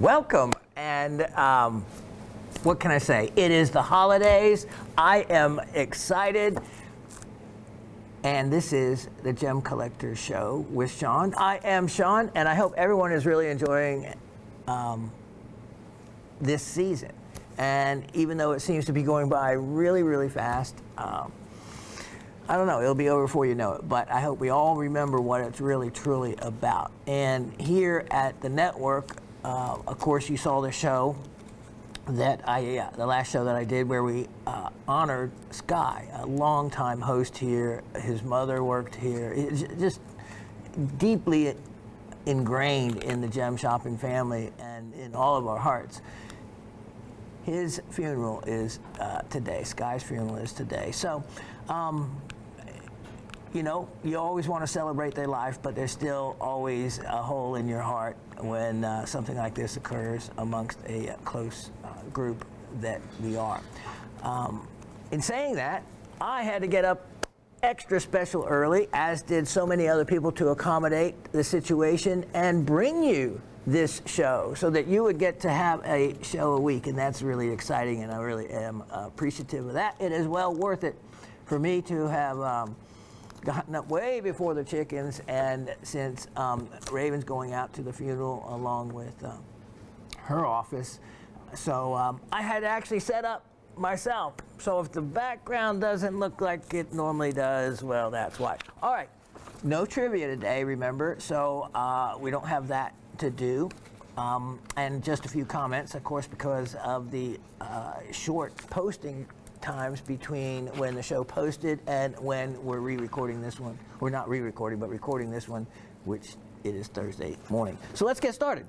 Welcome, and what can I say? It is the holidays. I am excited, and this is the Gem Collector Show with Shawn. I am Shawn, and I hope everyone is really enjoying this season. And even though it seems to be going by really, really fast, I don't know, it'll be over before you know it, but I hope we all remember what it's really, truly about. And here at the network, of course, you saw the show that the last show that I did where we honored Sky, a longtime host here. His mother worked here. It's just deeply ingrained in the gem shopping family and in all of our hearts. His funeral is today. Sky's funeral is today. So, you know, you always want to celebrate their life, but there's still always a hole in your heart when something like this occurs amongst a close group that we are. In saying that, I had to get up extra special early, as did so many other people, to accommodate the situation and bring you this show so that you would get to have a show a week, and that's really exciting, and I really am appreciative of that. It is well worth it for me to have gotten up way before the chickens, and since Raven's going out to the funeral along with her office, so I had to actually set up myself. So if the background doesn't look like it normally does, well, that's why. All right, no trivia today, remember, so we don't have that to do. And just a few comments, of course, because of the short posting times between when the show posted and when we're re-recording this one. We're not re-recording, but recording this one, which it is Thursday morning. So let's get started.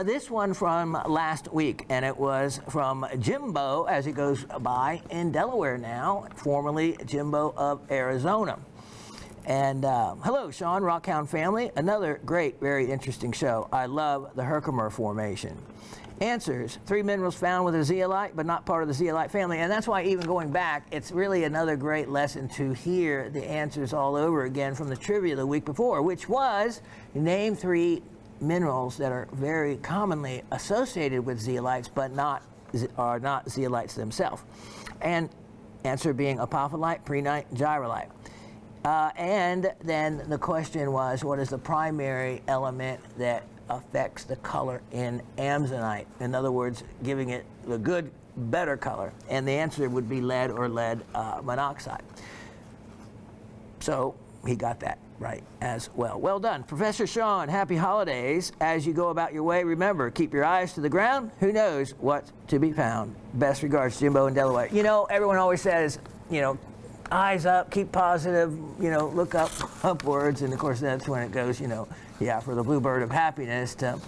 This one from last week, and it was from Jimbo, as he goes by in Delaware now, formerly Jimbo of Arizona. And hello, Shawn, Rockhound family. Another great, very interesting show. I love the Herkimer Formation. Answers: 3 minerals found with a zeolite, but not part of the zeolite family. And that's why, even going back, it's really another great lesson to hear the answers all over again from the trivia the week before, which was name 3 minerals that are very commonly associated with zeolites, but are not zeolites themselves. And answer being apophyllite, prehnite, gyrolite. And then the question was, what is the primary element that affects the color in amsonite? In other words, giving it the good, better color. And the answer would be lead or lead monoxide. So he got that right as well. Well done. Professor Shawn, happy holidays. As you go about your way, remember, keep your eyes to the ground. Who knows what's to be found? Best regards, Jimbo in Delaware. You know, everyone always says, you know, eyes up, keep positive, you know, look upwards, and of course that's when it goes, you know, yeah, for the bluebird of happiness to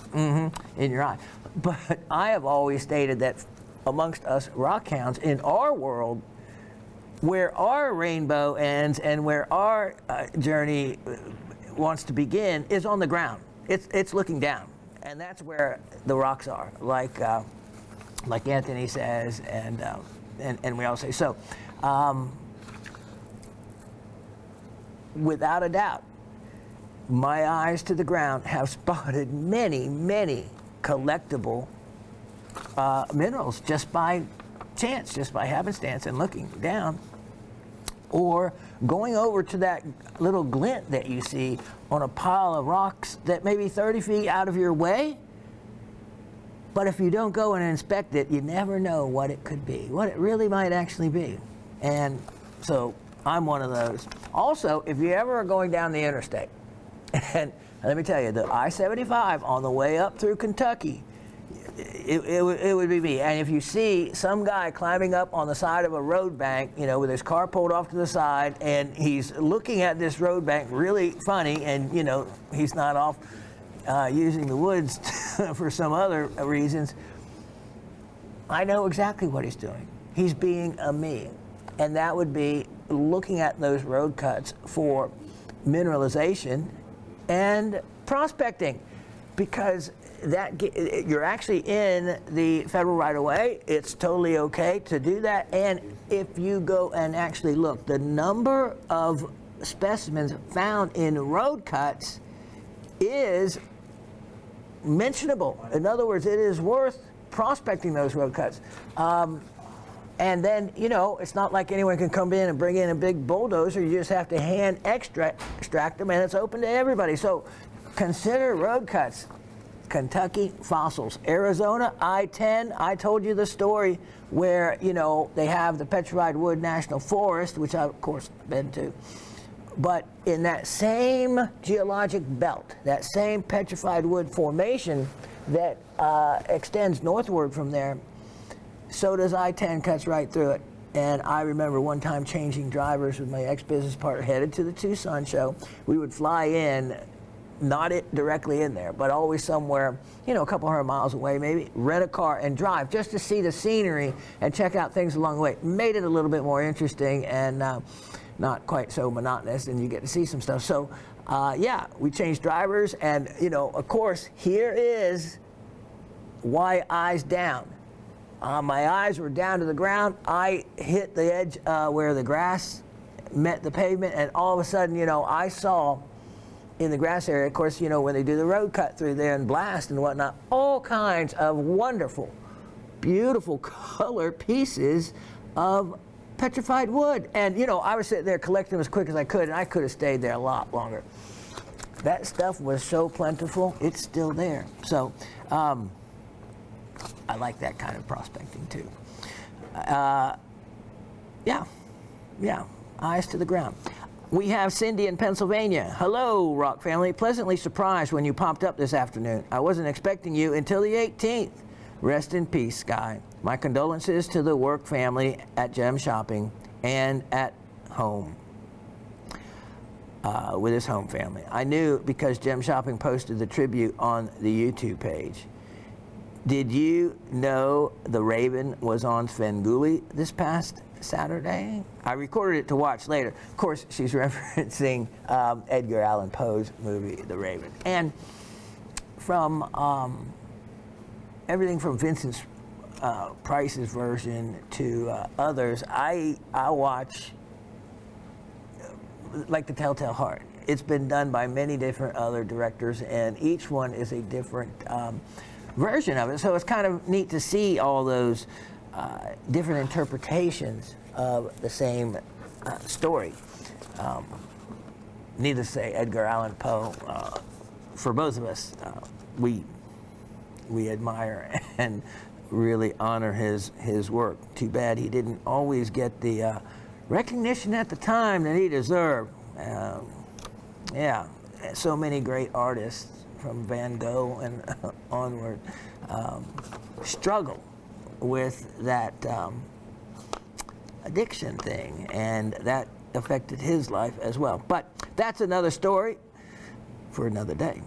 in your eye. But I have always stated that amongst us rockhounds in our world, where our rainbow ends and where our journey wants to begin is on the ground. It's looking down, and that's where the rocks are, like Anthony says, and we all say so. Without a doubt, my eyes to the ground have spotted many, many collectible minerals just by chance, just by happenstance and looking down, or going over to that little glint that you see on a pile of rocks that may be 30 feet out of your way. But if you don't go and inspect it, you never know what it could be, what it really might actually be. And so I'm one of those. Also, if you ever are going down the interstate, and let me tell you, the I-75 on the way up through Kentucky, it would be me. And if you see some guy climbing up on the side of a road bank, you know, with his car pulled off to the side, and he's looking at this road bank really funny, and, you know, he's not off using the woods for some other reasons, I know exactly what he's doing. He's being a me. And that would be looking at those road cuts for mineralization and prospecting, because that you're actually in the federal right-of-way. It's totally okay to do that. And if you go and actually look, the number of specimens found in road cuts is mentionable. In other words, it is worth prospecting those road cuts. And then, you know, it's not like anyone can come in and bring in a big bulldozer. You just have to hand extract them, and it's open to everybody. So consider road cuts. Kentucky fossils. Arizona, I-10. I told you the story where, you know, they have the Petrified Wood National Forest, which I've, of course, been to. But in that same geologic belt, that same petrified wood formation that extends northward from there, so does I-10, cuts right through it. And I remember one time changing drivers with my ex-business partner headed to the Tucson show. We would fly in, not directly in there, but always somewhere, you know, a couple hundred miles away maybe, rent a car and drive just to see the scenery and check out things along the way. Made it a little bit more interesting and not quite so monotonous, and you get to see some stuff. So, yeah, we changed drivers, and, you know, of course, here is why eyes down. My eyes were down to the ground. I hit the edge where the grass met the pavement, and all of a sudden, you know, I saw in the grass area, of course, you know, when they do the road cut through there and blast and whatnot, all kinds of wonderful, beautiful color pieces of petrified wood. And, you know, I was sitting there collecting them as quick as I could, and I could have stayed there a lot longer. That stuff was so plentiful, it's still there. So, I like that kind of prospecting too. Yeah, eyes to the ground. We have Cindy in Pennsylvania. Hello, Rock family. Pleasantly surprised when you popped up this afternoon. I wasn't expecting you until the 18th. Rest in peace, Sky. My condolences to the work family at Gem Shopping and at home. With his home family. I knew because Gem Shopping posted the tribute on the YouTube page. Did you know the Raven was on Svengoolie this past Saturday? I recorded it to watch later. Of course, she's referencing Edgar Allan Poe's movie, The Raven. And from everything from Vincent Price's version to others, I watch like The Telltale Heart. It's been done by many different other directors, and each one is a different version of it. So it's kind of neat to see all those different interpretations of the same story. Needless to say, Edgar Allan Poe, for both of us, we admire and really honor his work. Too bad he didn't always get the recognition at the time that he deserved. Yeah, so many great artists from Van Gogh and onward struggle with that addiction thing, and that affected his life as well. But that's another story for another day.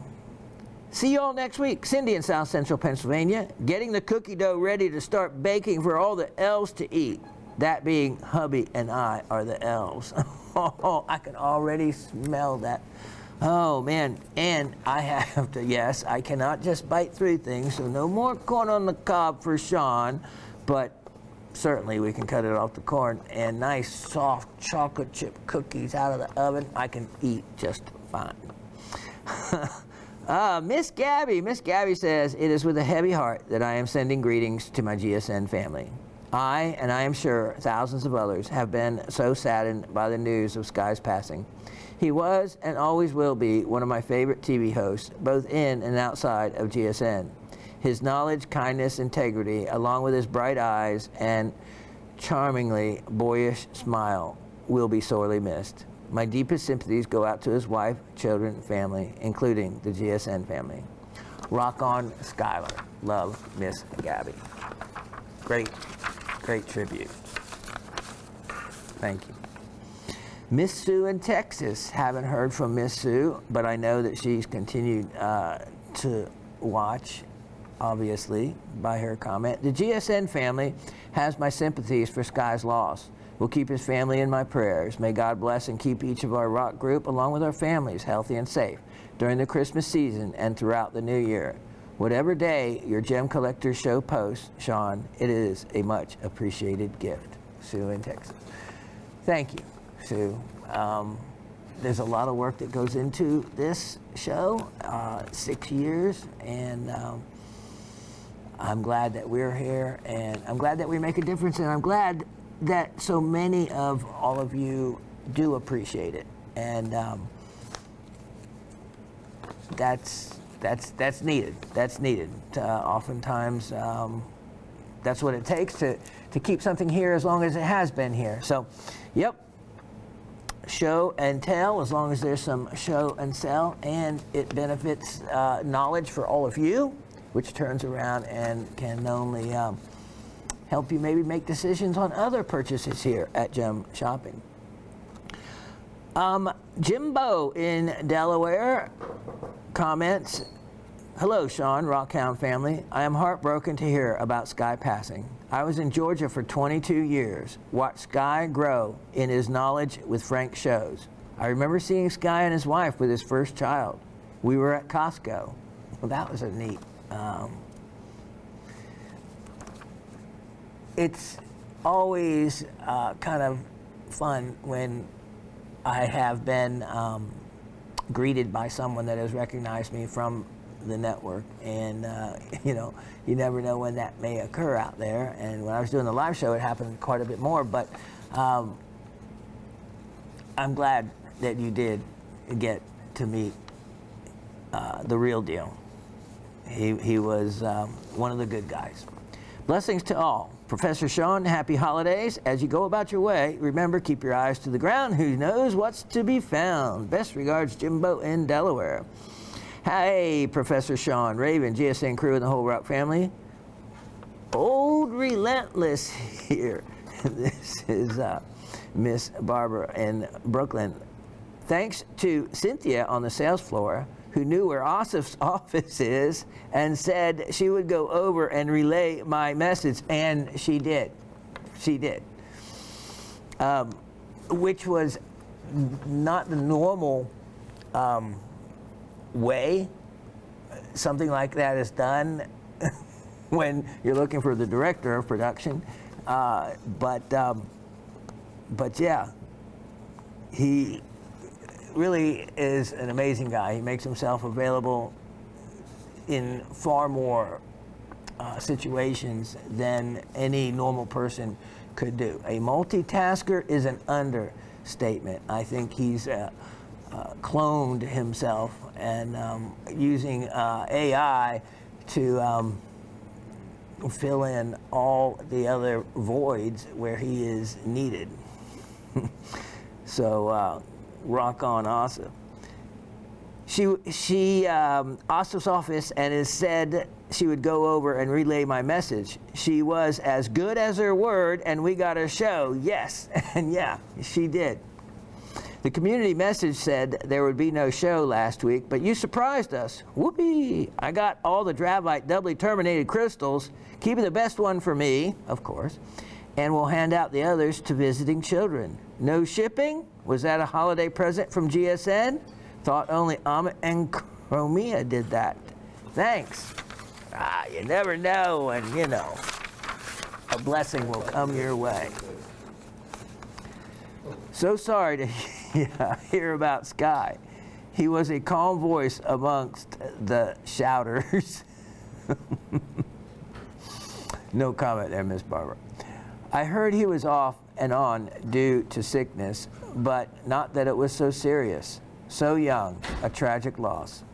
See you all next week. Cindy in South Central Pennsylvania, getting the cookie dough ready to start baking for all the elves to eat. That being hubby and I are the elves. Oh, I can already smell that. Oh, man. And I have to, yes, I cannot just bite through things, so no more corn on the cob for Shawn, but certainly we can cut it off the corn, and nice soft chocolate chip cookies out of the oven, I can eat just fine. Miss Gabby says, it is with a heavy heart that I am sending greetings to my GSN family. I, and I am sure thousands of others, have been so saddened by the news of Sky's passing. He was and always will be one of my favorite TV hosts, both in and outside of GSN. His knowledge, kindness, integrity, along with his bright eyes and charmingly boyish smile, will be sorely missed. My deepest sympathies go out to his wife, children, family, including the GSN family. Rock on, Skylar. Love, Miss Gabby. Great tribute. Thank you. Miss Sue in Texas. Haven't heard from Miss Sue, but I know that she's continued to watch, obviously, by her comment. The GSN family has my sympathies for Sky's loss. We'll keep his family in my prayers. May God bless and keep each of our rock group, along with our families, healthy and safe during the Christmas season and throughout the new year. Whatever day your Gem Collector Show posts, Shawn, it is a much appreciated gift. Sue in Texas. Thank you, Sue. there's a lot of work that goes into this show, 6 years, and I'm glad that we're here, and I'm glad that we make a difference, and I'm glad that so many of all of you do appreciate it, and that's needed. That's needed. Oftentimes, that's what it takes to keep something here as long as it has been here. So, yep. Show and tell, as long as there's some show and sell, and it benefits knowledge for all of you, which turns around and can only help you maybe make decisions on other purchases here at Gem Shopping. Jimbo in Delaware comments, "Hello, Shawn, Rockhound family. I am heartbroken to hear about Sky passing. I was in Georgia for 22 years, watched Sky grow in his knowledge with Frank shows. I remember seeing Sky and his wife with his first child. We were at Costco." Well, that was a neat. It's always kind of fun when I have been greeted by someone that has recognized me from the network, and you never know when that may occur out there. And when I was doing the live show, it happened quite a bit more, but I'm glad that you did get to meet the real deal. He was one of the good guys. Blessings to all. Professor Shawn, happy holidays. As you go about your way, remember, keep your eyes to the ground. Who knows what's to be found? Best regards, Jimbo in Delaware. Hey, Professor Shawn, Raven, GSN crew, and the whole Rock family. Old Relentless here. This is Miss Barbara in Brooklyn. Thanks to Cynthia on the sales floor, who knew where Asif's office is and said she would go over and relay my message, and she did. She did. Which was not the normal way something like that is done when you're looking for the director of production. But yeah, he really is an amazing guy. He makes himself available in far more situations than any normal person could do. A multitasker is an understatement. I think he's cloned himself and using AI to fill in all the other voids where he is needed. So rock on, Asif. She Asif's office, and has said she would go over and relay my message. She was as good as her word, and we got a show. Yes, and yeah, she did. The community message said there would be no show last week, but you surprised us. Whoopee! I got all the Dravite doubly terminated crystals, keeping the best one for me, of course, and we'll hand out the others to visiting children. No shipping? Was that a holiday present from GSN? Thought only Amit and Chromia did that. Thanks. You never know, and a blessing will come your way. So sorry to hear about Sky. He was a calm voice amongst the shouters. No comment there, Miss Barbara. I heard he was off and on due to sickness, but not that it was so serious. So young, a tragic loss.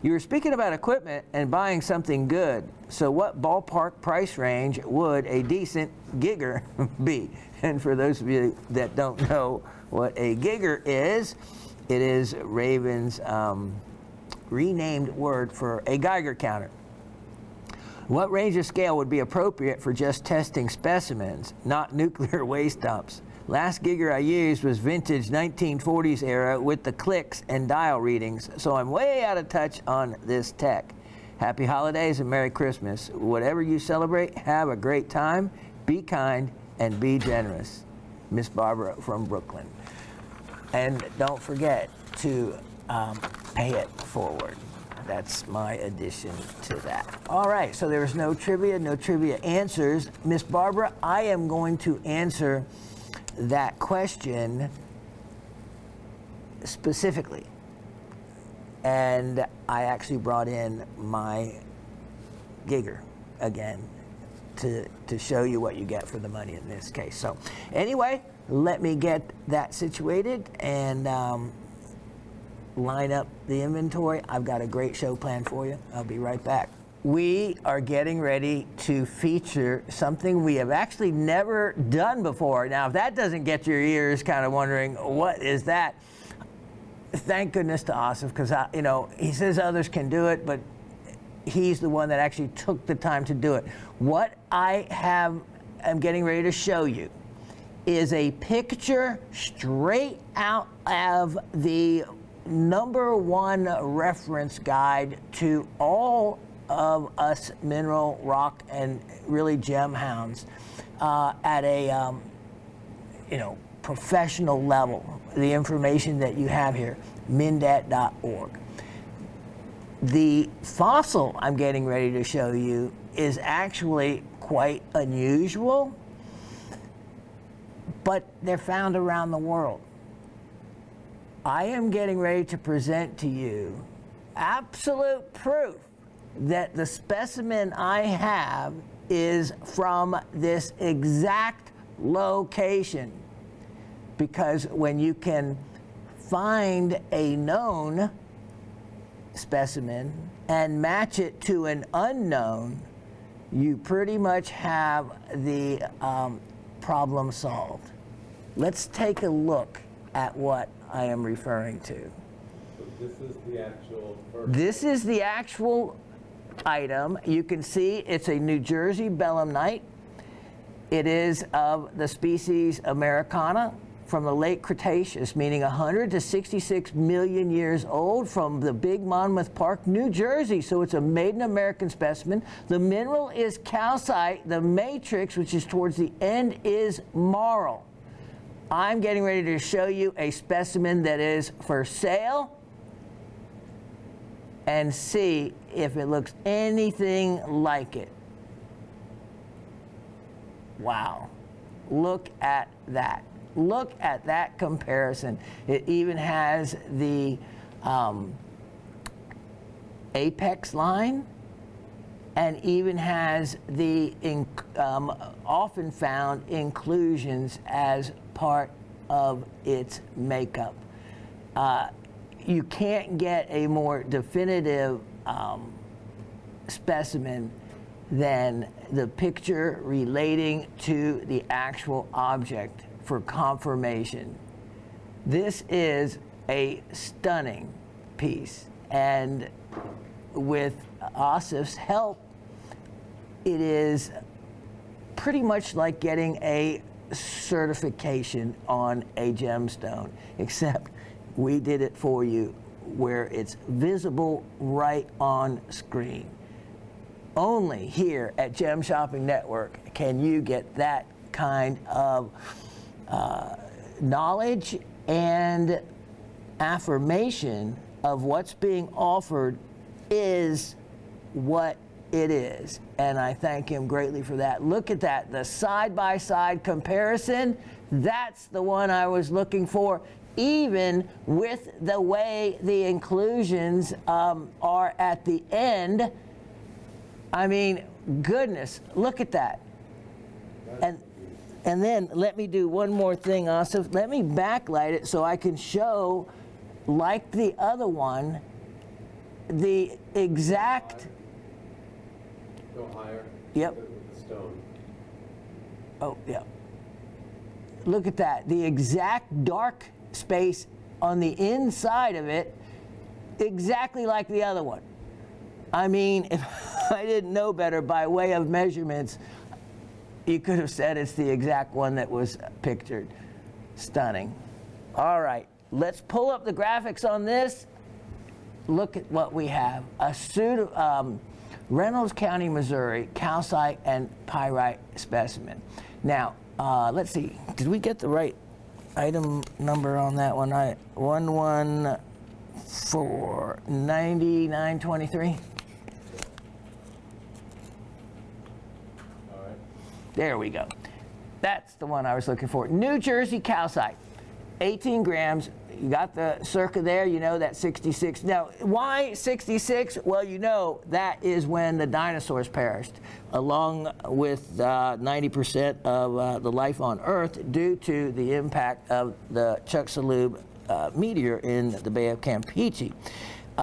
You were speaking about equipment and buying something good. So what ballpark price range would a decent gigger be? And for those of you that don't know what a gigger is, it is Raven's renamed word for a Geiger counter. What range of scale would be appropriate for just testing specimens, not nuclear waste dumps? Last gigger I used was vintage 1940s era with the clicks and dial readings, so I'm way out of touch on this tech. Happy holidays and Merry Christmas. Whatever you celebrate, have a great time, be kind, and be generous. Miss Barbara from Brooklyn. And don't forget to pay it forward. That's my addition to that. All right, so there's no trivia answers. Miss Barbara, I am going to answer that question specifically. And I actually brought in my gigger again to show you what you get for the money in this case. So anyway, let me get that situated and line up the inventory. I've got a great show planned for you. I'll be right back. We are getting ready to feature something we have actually never done before. Now, if that doesn't get your ears kind of wondering, what is that? Thank goodness to Asif, because you know, he says others can do it, but he's the one that actually took the time to do it. What I am getting ready to show you is a picture straight out of the #1 reference guide to all of us mineral, rock, and really gem hounds at a professional level. The information that you have here, mindat.org. The fossil I'm getting ready to show you is actually quite unusual, but they're found around the world. I am getting ready to present to you absolute proof that the specimen I have is from this exact location. Because when you can find a known specimen and match it to an unknown, you pretty much have the problem solved. Let's take a look at what I am referring to. So this is the actual first. This is the actual item. You can see it's a New Jersey belemnite. It is of the species Americana from the late Cretaceous, meaning 100 to 66 million years old, from the Big Monmouth Park, New Jersey. So it's a maiden American specimen. The mineral is calcite. The matrix, which is towards the end, is marl. I'm getting ready to show you a specimen that is for sale and see if it looks anything like it. Wow. Look at that. Look at that comparison. It even has the apex line, and even has the often found inclusions as part of its makeup. You can't get a more definitive specimen than the picture relating to the actual object for confirmation. This is a stunning piece, and with Asif's help, it is pretty much like getting a certification on a gemstone, except we did it for you where it's visible right on screen. Only here at Gem Shopping Network can you get that kind of knowledge and affirmation of what's being offered is what it is. And I thank him greatly for that. Look at that, the side-by-side comparison. That's the one I was looking for, even with the way the inclusions are at the end. I mean, goodness, look at that. And then let me do one more thing, Asif. Let me backlight it so I can show, like the other one, the exact. Go higher. Yep. The stone. Oh, yeah. Look at that. The exact dark space on the inside of it, exactly like the other one. I mean, if I didn't know better by way of measurements, you could have said it's the exact one that was pictured. Stunning. All right, let's pull up the graphics on this. Look at what we have. A Reynolds County, Missouri, calcite and pyrite specimen. Now, let's see. Did we get the right item number on that one? 1149923. There we go. That's the one I was looking for. New Jersey calcite. 18 grams. You got the circa there, you know, that 66. Now, why 66? Well, you know, that is when the dinosaurs perished, along with 90% of the life on Earth due to the impact of the Chicxulub meteor in the Bay of Campeche.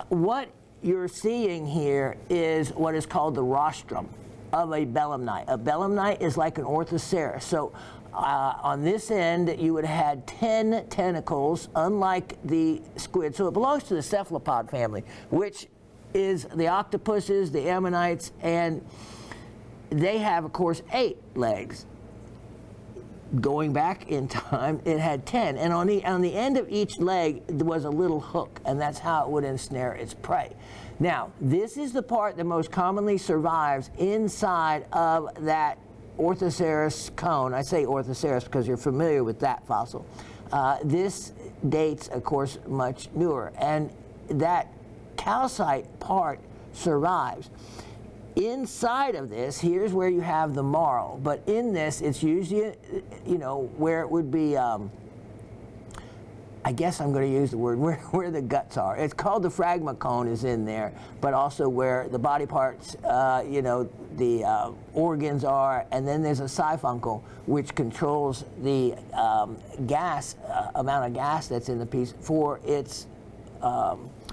What you're seeing here is what is called the rostrum of a belemnite. A belemnite is like an orthoceras. So on this end, you would have had 10 tentacles, unlike the squid. So it belongs to the cephalopod family, which is the octopuses, the ammonites, and they have, of course, 8 legs. Going back in time, it had 10, and on the end of each leg there was a little hook, and that's how it would ensnare its prey. Now, this is the part that most commonly survives inside of that orthoceras cone. I say orthoceras because you're familiar with that fossil. This dates, of course, much newer, and that calcite part survives. Inside of this, here's where you have the marl, but in this, it's usually, you know, where it would be, I guess I'm going to use the word, where the guts are. It's called the phragma cone is in there, but also where the body parts, you know, the organs are, and then there's a siphuncle, which controls the gas, amount of gas that's in the piece for its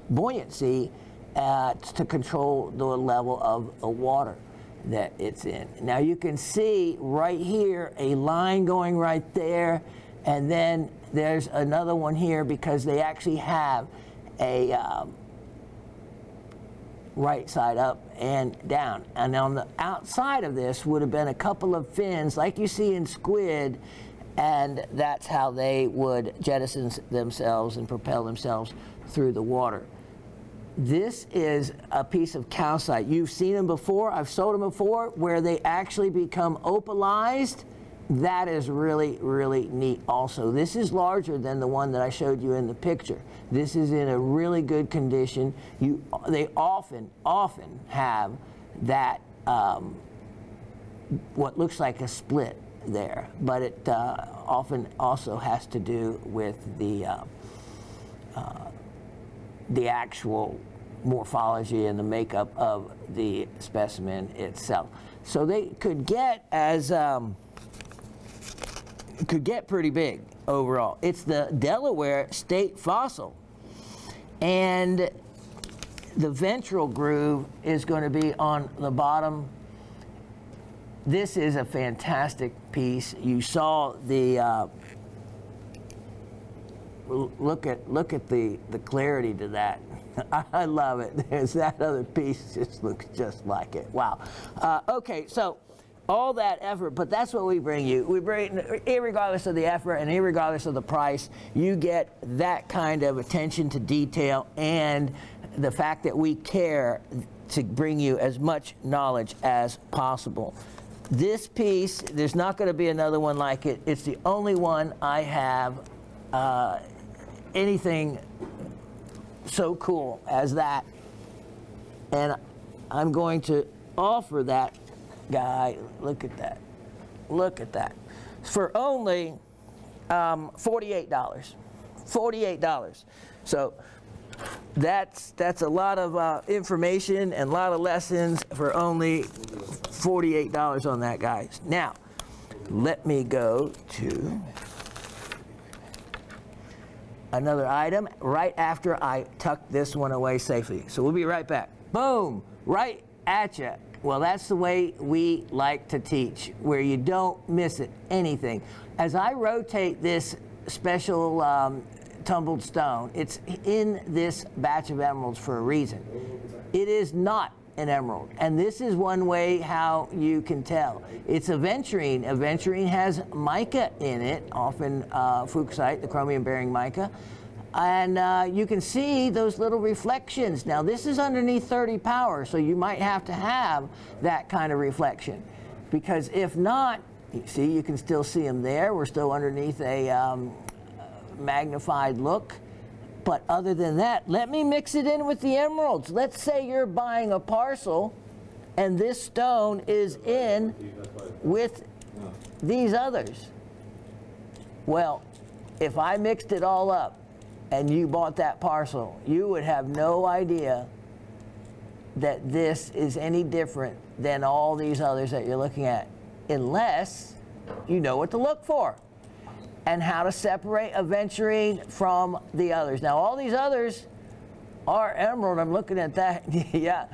buoyancy, to control the level of the water that it's in. Now you can see right here a line going right there, and then there's another one here because they actually have a right side up and down. And on the outside of this would have been a couple of fins like you see in squid, and that's how they would jettison themselves and propel themselves through the water. This is a piece of calcite. You've seen them before. I've sold them before where they actually become opalized. That is really, really neat also. This is larger than the one that I showed you in the picture. This is in a really good condition. They often have that, what looks like a split there, but it often also has to do with the actual morphology and the makeup of the specimen itself. So they could get pretty big overall. It's the Delaware state fossil, and the ventral groove is going to be on the bottom. This is a fantastic piece. You saw the look at the clarity to that. I love it. There's that other piece, just looks just like it. Wow. Okay, so all that effort, but that's what we bring you. We bring, irregardless of the effort and irregardless of the price, you get that kind of attention to detail and the fact that we care to bring you as much knowledge as possible. This piece, there's not going to be another one like it. It's the only one I have anything so cool as that, and I'm going to offer that guy, look at that, for only $48. $48. So that's a lot of information and a lot of lessons for only $48 on that, guys. Now let me go to another item right after I tuck this one away safely. So we'll be right back. Boom, right at you. Well, that's the way we like to teach, where you don't miss it, anything. As I rotate this special tumbled stone, it's in this batch of emeralds for a reason. It is not an emerald, and this is one way how you can tell. It's aventurine. Aventurine has mica in it, often fuchsite, the chromium-bearing mica, and you can see those little reflections. Now this is underneath 30 power, so you might have to have that kind of reflection, because if not, you see, you can still see them there. We're still underneath a magnified look. But other than that, let me mix it in with the emeralds. Let's say you're buying a parcel and this stone is in with these others. Well, if I mixed it all up and you bought that parcel, you would have no idea that this is any different than all these others that you're looking at, unless you know what to look for and how to separate aventurine from the others. Now, all these others are emerald. I'm looking at that, yeah,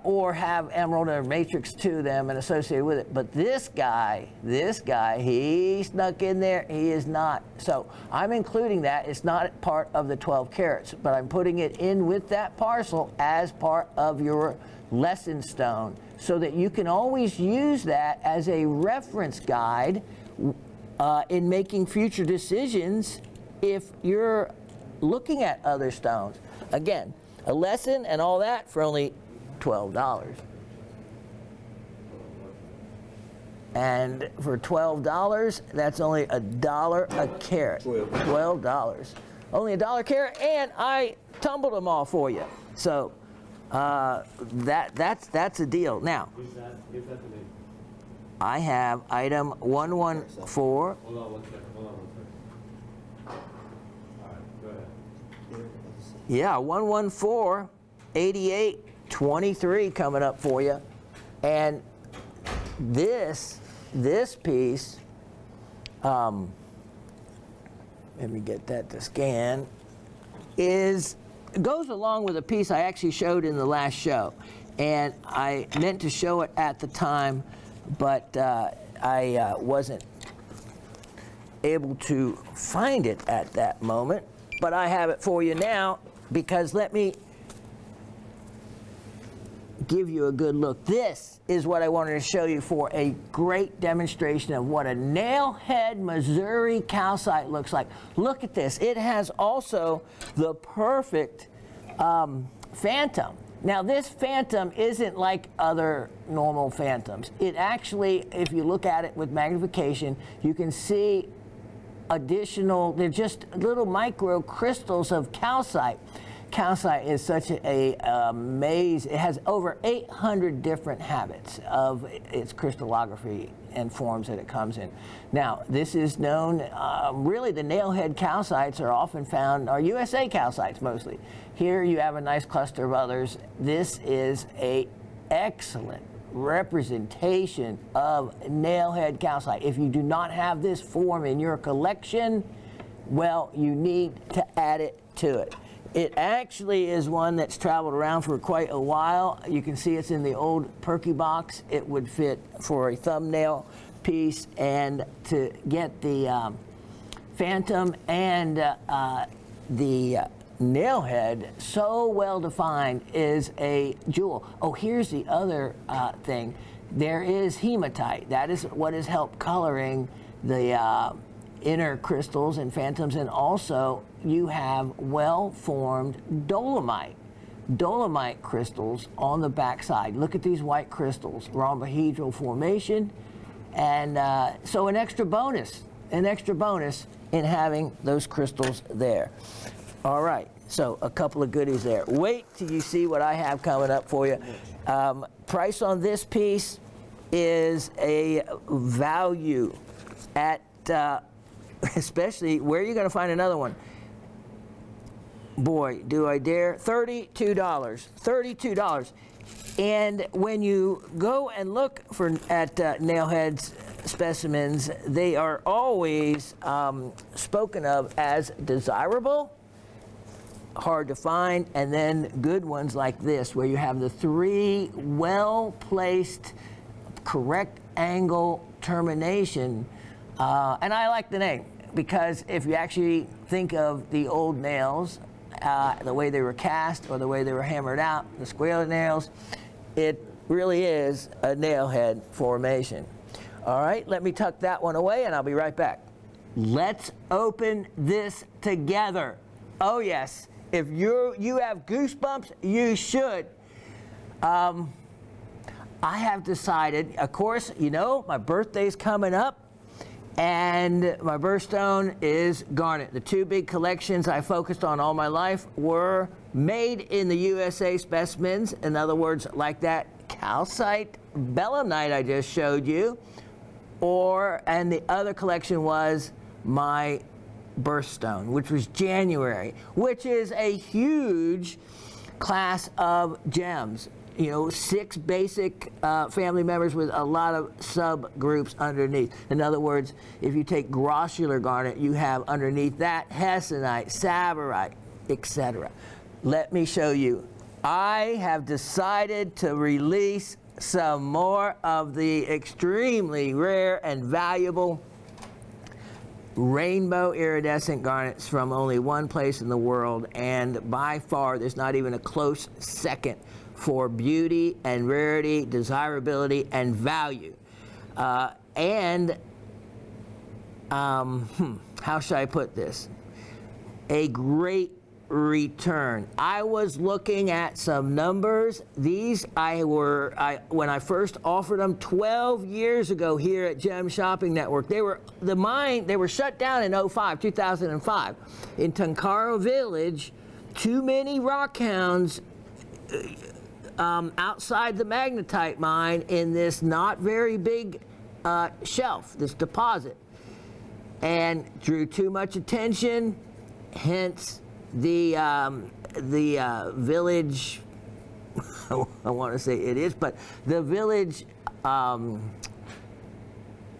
or have emerald or matrix to them and associated with it. But this guy, he snuck in there. He is not. So I'm including that. It's not part of the 12 carats, but I'm putting it in with that parcel as part of your lesson stone, so that you can always use that as a reference guide in making future decisions if you're looking at other stones. Again, a lesson and all that for only $12. And for $12, that's only $1 a carat. $12. Only $1 a carat, and I tumbled them all for you. So that's a deal. Now, Is that the name? I have item 114. Hold on one second. All right, go ahead. Yeah, 114, 88, 23 coming up for you. And this piece, let me get that to scan, goes along with a piece I actually showed in the last show. And I meant to show it at the time, but I wasn't able to find it at that moment. But I have it for you now, because let me give you a good look. This is what I wanted to show you for a great demonstration of what a nailhead Missouri calcite looks like. Look at this. It has also the perfect phantom. Now, this phantom isn't like other normal phantoms. It actually, if you look at it with magnification, you can see additional, they're just little micro crystals of calcite. Calcite is such a maze. It has over 800 different habits of its crystallography and forms that it comes in. Now, this is known, really the nailhead calcites are often found, are USA calcites mostly. Here you have a nice cluster of others. This is a excellent representation of nailhead calcite. If you do not have this form in your collection, well, you need to add it to it. It actually is one that's traveled around for quite a while. You can see it's in the old Perky box. It would fit for a thumbnail piece, and to get the phantom and the nailhead so well defined is a jewel. Oh, here's the other thing. There is hematite. That is what has helped coloring the inner crystals and phantoms, and also you have well-formed dolomite crystals on the backside. Look at these white crystals, rhombohedral formation, and so an extra bonus in having those crystals there. All right, so a couple of goodies there. Wait till you see what I have coming up for you. Price on this piece is a value at, especially, where are you going to find another one? Boy, do I dare. $32. $32. And when you go and look at nailheads specimens, they are always spoken of as desirable, hard to find, and then good ones like this, where you have the three well-placed, correct angle termination. And I like the name, because if you actually think of the old nails, the way they were cast or the way they were hammered out, the square nails, it really is a nailhead formation. All right, let me tuck that one away and I'll be right back. Let's open this together. Oh yes, if you have goosebumps, you should. I have decided, of course, you know, my birthday's coming up, and my birthstone is garnet. The two big collections I focused on all my life were made in the USA specimens. In other words, like that calcite belemnite I just showed you, and the other collection was my birthstone, which was January, which is a huge class of gems. You know, 6 basic family members with a lot of subgroups underneath. In other words, if you take grossular garnet, you have underneath that hessonite, tsavorite, etc. Let me show you. I have decided to release some more of the extremely rare and valuable rainbow iridescent garnets from only one place in the world, and by far there's not even a close second for beauty and rarity, desirability and value. How should I put this? A great return. I was looking at some numbers. These when I first offered them 12 years ago here at Gem Shopping Network. They were shut down in 2005 in Tunkara Village. Too many rockhounds outside the magnetite mine in this not very big shelf, this deposit, and drew too much attention. Hence the village, I want to say it is, but the village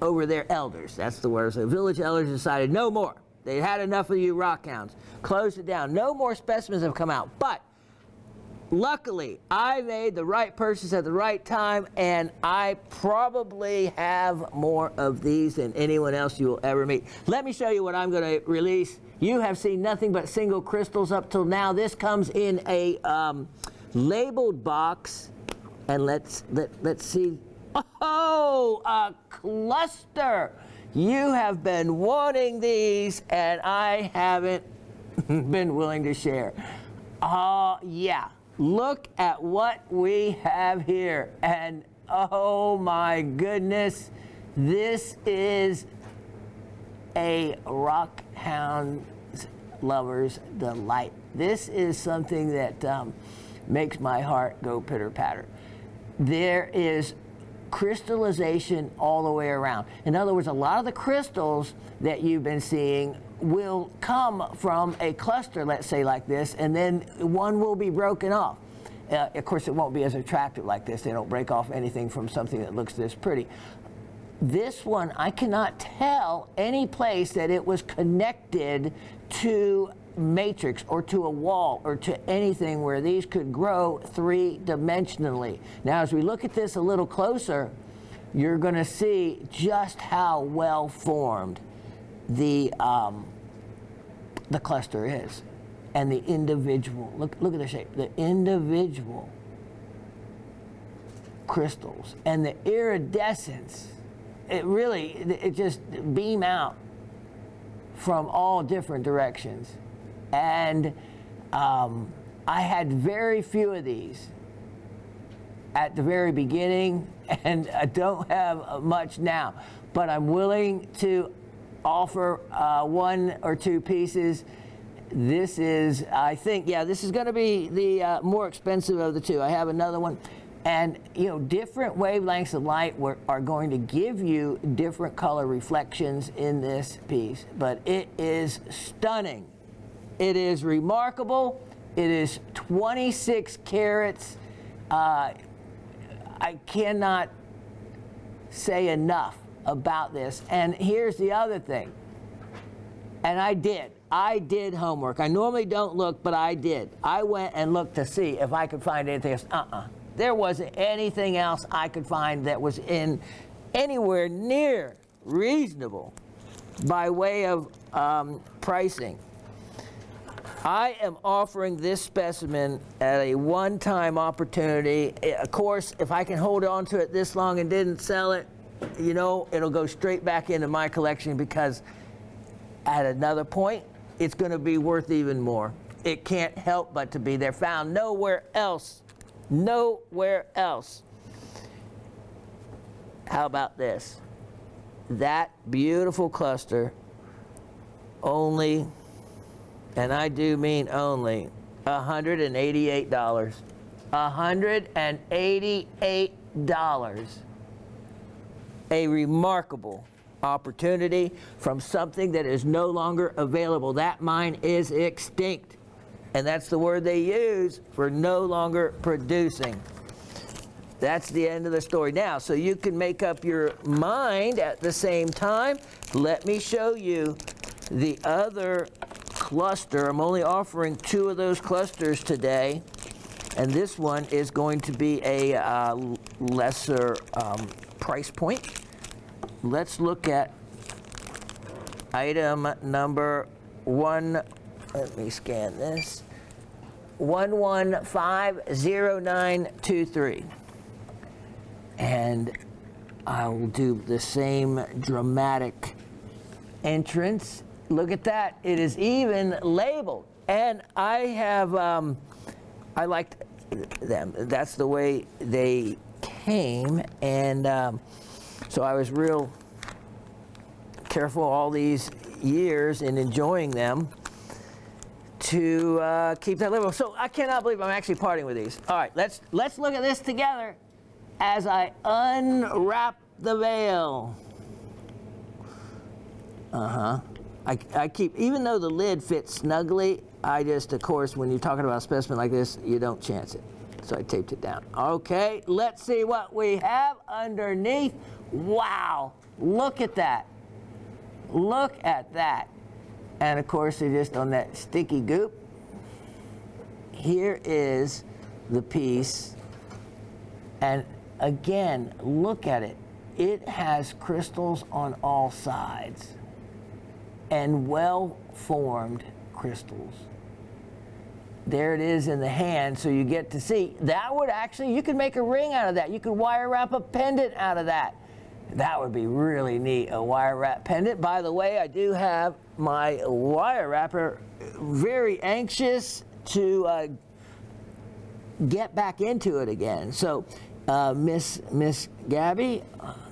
over there, elders, that's the word. So the village elders decided no more. They had enough of you rockhounds. Closed it down. No more specimens have come out. But luckily, I made the right purchase at the right time, and I probably have more of these than anyone else you will ever meet. Let me show you what I'm going to release. You have seen nothing but single crystals up till now. This comes in a labeled box, and let's see. Oh, a cluster! You have been wanting these, and I haven't been willing to share. Yeah. Look at what we have here, and oh my goodness, this is a rockhound lover's delight. This is something that makes my heart go pitter-patter. There is crystallization all the way around. In other words, a lot of the crystals that you've been seeing will come from a cluster, let's say like this, and then one will be broken off. Of course, it won't be as attractive like this. They don't break off anything from something that looks this pretty. This one, I cannot tell any place that it was connected to matrix or to a wall or to anything where these could grow 3-dimensionally. Now, as we look at this a little closer, you're going to see just how well formed the cluster is, and the individual. Look at the shape. The individual crystals and the iridescence. It just beam out from all different directions. And I had very few of these at the very beginning, and I don't have much now. But I'm willing to offer 1 or 2 pieces. This is, I think, yeah, this is going to be the more expensive of the 2. I have another one. And, you know, different wavelengths of light are going to give you different color reflections in this piece. But it is stunning. It is remarkable. It is 26 carats. I cannot say enough about this. And here's the other thing. And I did homework. I normally don't look, but I did. I went and looked to see if I could find anything else. There wasn't anything else I could find that was in anywhere near reasonable by way of pricing. I am offering this specimen at a one-time opportunity. Of course, if I can hold on to it this long and didn't sell it, you know, it'll go straight back into my collection, because at another point, it's going to be worth even more. It can't help but to be there. Found nowhere else. Nowhere else. How about this? That beautiful cluster, only, and I do mean only, $188. $188. A remarkable opportunity from something that is no longer available. That mine is extinct. And that's the word they use for no longer producing. That's the end of the story. Now, so you can make up your mind at the same time. Let me show you the other cluster. I'm only offering 2 of those clusters today. And this one is going to be a lesser price point. Let's look at item number 1. Let me scan this. 11050923. And I will do the same dramatic entrance. Look at that. It is even labeled. And I have, I liked them. That's the way they came. And so I was real careful all these years in enjoying them to keep that label. So I cannot believe I'm actually parting with these. All right, let's look at this together as I unwrap the veil. I keep, even though the lid fits snugly, I just, of course, when you're talking about a specimen like this, you don't chance it. So I taped it down. Okay, let's see what we have underneath. Wow, look at that. Look at that. And of course, they're just on that sticky goop. Here is the piece. And again, look at it. It has crystals on all sides. And well-formed crystals. There it is in the hand, so you get to see. That would actually, you could make a ring out of that. You could wire wrap a pendant out of that. That would be really neat, a wire wrap pendant. By the way, I do have my wire wrapper very anxious to get back into it again. So, Miss Gabby,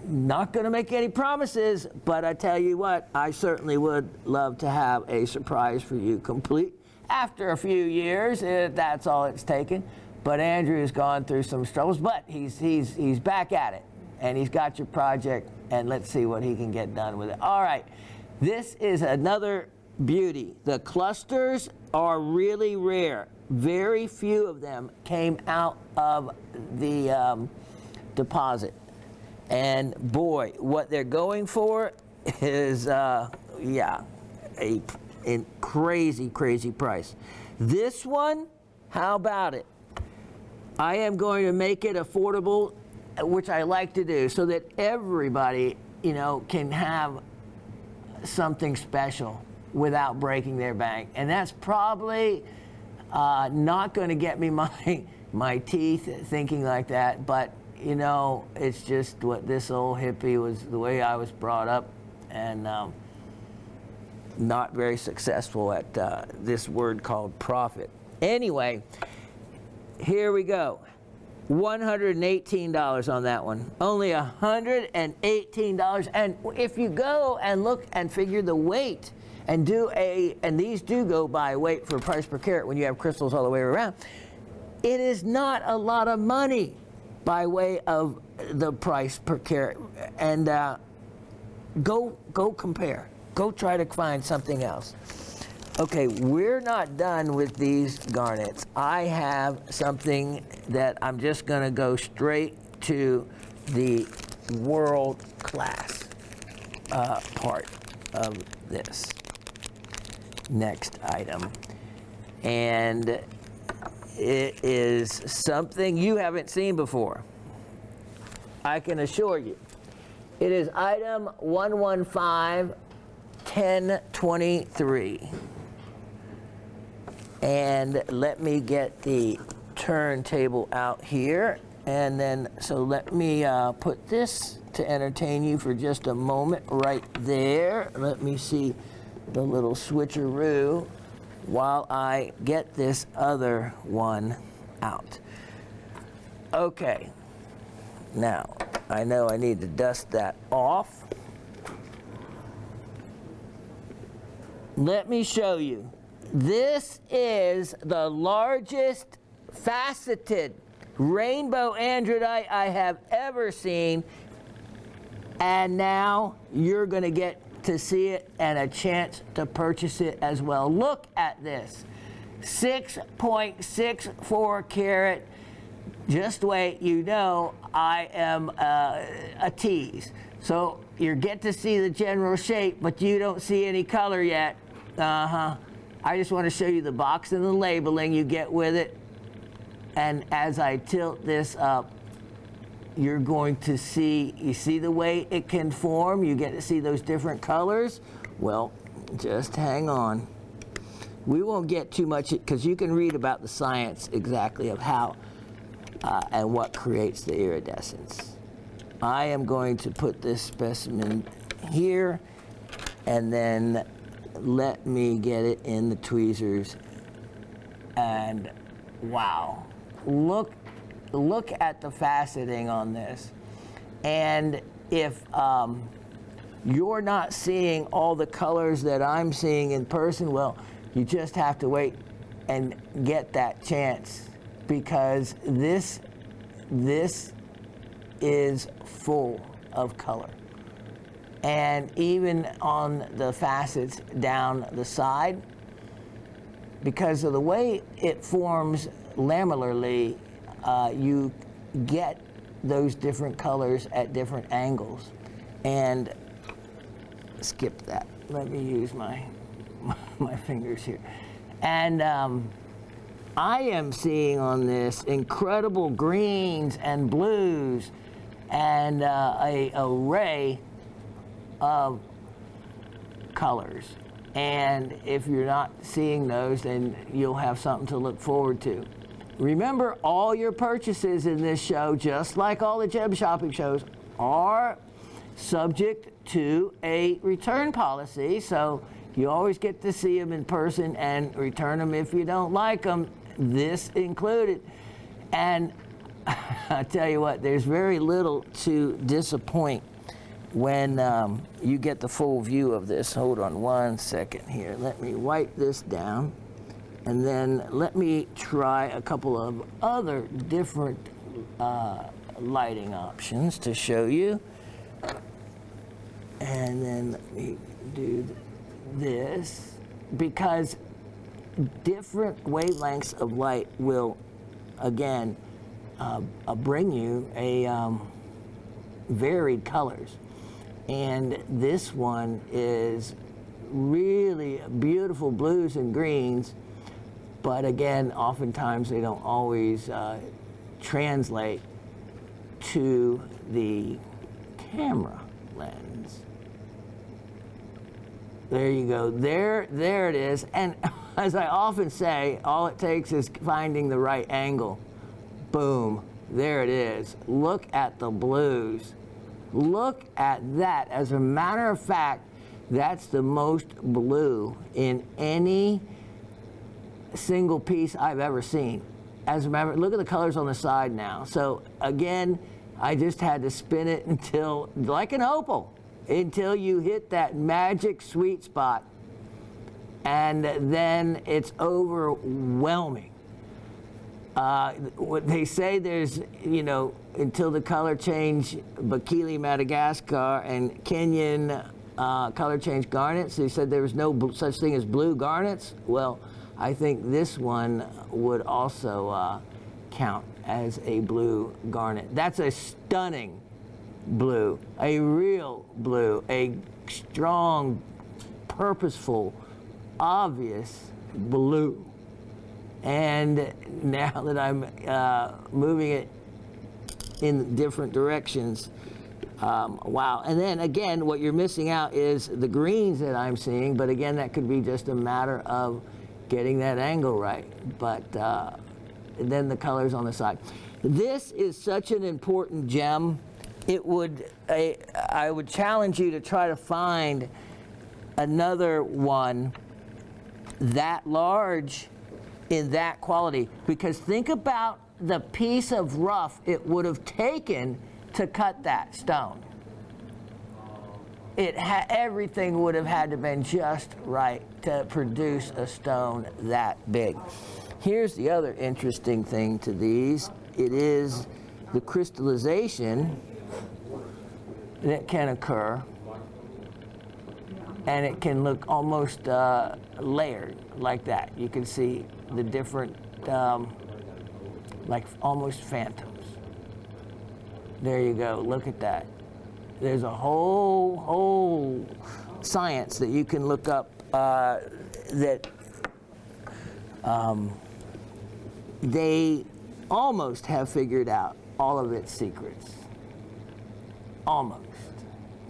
not going to make any promises, but I tell you what, I certainly would love to have a surprise for you complete after a few years, if that's all it's taken. But Andrew's gone through some struggles, but he's back at it. And he's got your project, and let's see what he can get done with it. All right, this is another beauty. The clusters are really rare. Very few of them came out of the deposit. And boy, what they're going for is, yeah, a crazy, crazy price. This one, how about it? I am going to make it affordable, which I like to do, so that everybody, you know, can have something special without breaking their bank. And that's probably not going to get me my teeth thinking like that, but you know, it's just what this old hippie was, the way I was brought up, and not very successful at this word called profit. Anyway, here we go. $118 on that one. Only $118. And if you go and look and figure the weight and and these do go by weight for price per carat when you have crystals all the way around, it is not a lot of money by way of the price per carat. And go compare. Go try to find something else. Okay, we're not done with these garnets. I have something that I'm just going to go straight to the world class part of this next item. And it is something you haven't seen before. I can assure you. It is item 1151023. And let me get the turntable out here. And then, so let me put this to entertain you for just a moment right there. Let me see the little switcheroo while I get this other one out. Okay, now I know I need to dust that off. Let me show you. This is the largest faceted rainbow andradite I have ever seen. And now you're going to get to see it and a chance to purchase it as well. Look at this. 6.64 carat. Just wait, you know I am a tease. So you get to see the general shape, but you don't see any color yet. I just want to show you the box and the labeling you get with it. And as I tilt this up, you're going to see, you see the way it can form? You get to see those different colors? Well, just hang on. We won't get too much, because you can read about the science exactly of how and what creates the iridescence. I am going to put this specimen here, and then let me get it in the tweezers. And wow, look at the faceting on this. And if you're not seeing all the colors that I'm seeing in person, well, you just have to wait and get that chance, because this is full of color. And even on the facets down the side, because of the way it forms lamellarly, you get those different colors at different angles. And skip that. Let me use my fingers here. And I am seeing on this incredible greens and blues and a array of colors. And if you're not seeing those, then you'll have something to look forward to. Remember, all your purchases in this show, just like all the gem shopping shows, are subject to a return policy. So you always get to see them in person and return them if you don't like them, this included. And I tell you what, there's very little to disappoint when you get the full view of this. Hold on one second here. Let me wipe this down, and then let me try a couple of other different lighting options to show you. And then let me do this, because different wavelengths of light will, again, bring you a varied colors. And this one is really beautiful blues and greens, but again, oftentimes they don't always translate to the camera lens. There you go. There it is. And as I often say, all it takes is finding the right angle. Boom. There it is. Look at the blues. Look at that. As a matter of fact, that's the most blue in any single piece I've ever seen. As a matter, look at the colors on the side now. So again, I just had to spin it until, like an opal, until you hit that magic sweet spot, and then it's overwhelming. What they say, there's, you know, until the color change Bakili Madagascar and Kenyan color change garnets, they said there was no such thing as blue garnets. Well, I think this one would also count as a blue garnet. That's a stunning blue, a real blue, a strong, purposeful, obvious blue. And now that I'm moving it in different directions, wow. And then again, what you're missing out is the greens that I'm seeing, but again, that could be just a matter of getting that angle right. But then the colors on the side. This is such an important gem. It would, I would challenge you to try to find another one that large in that quality, because think about the piece of rough it would have taken to cut that stone. Everything would have had to have been just right to produce a stone that big. Here's the other interesting thing to these. It is the crystallization that can occur. And it can look almost layered like that. You can see the different, like almost phantoms. There you go, look at that. There's a whole science that you can look up that they almost have figured out all of its secrets. Almost.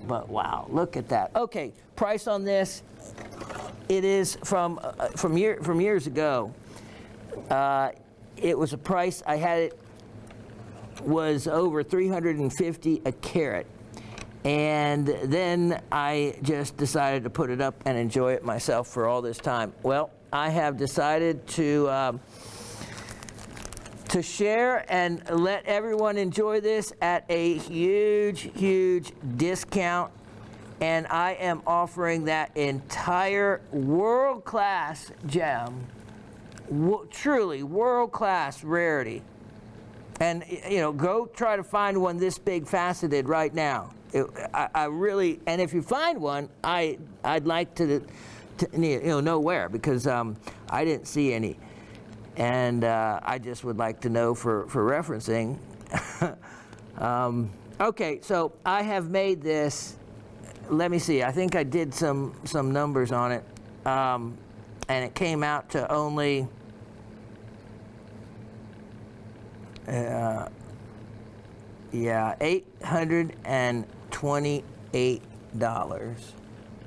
But wow, look at that. Okay, price on this. It is from years ago. It was a price, I had it, was over $350 a carat. And then I just decided to put it up and enjoy it myself for all this time. Well, I have decided to share and let everyone enjoy this at a huge discount. And I am offering that entire world-class gem, truly world-class rarity. And, you know, go try to find one this big faceted right now. I really, and if you find one, I'd like to know where, because I didn't see any. And I just would like to know for referencing. Okay, so I have made this. Let me see. I think I did some numbers on it, and it came out to only $828.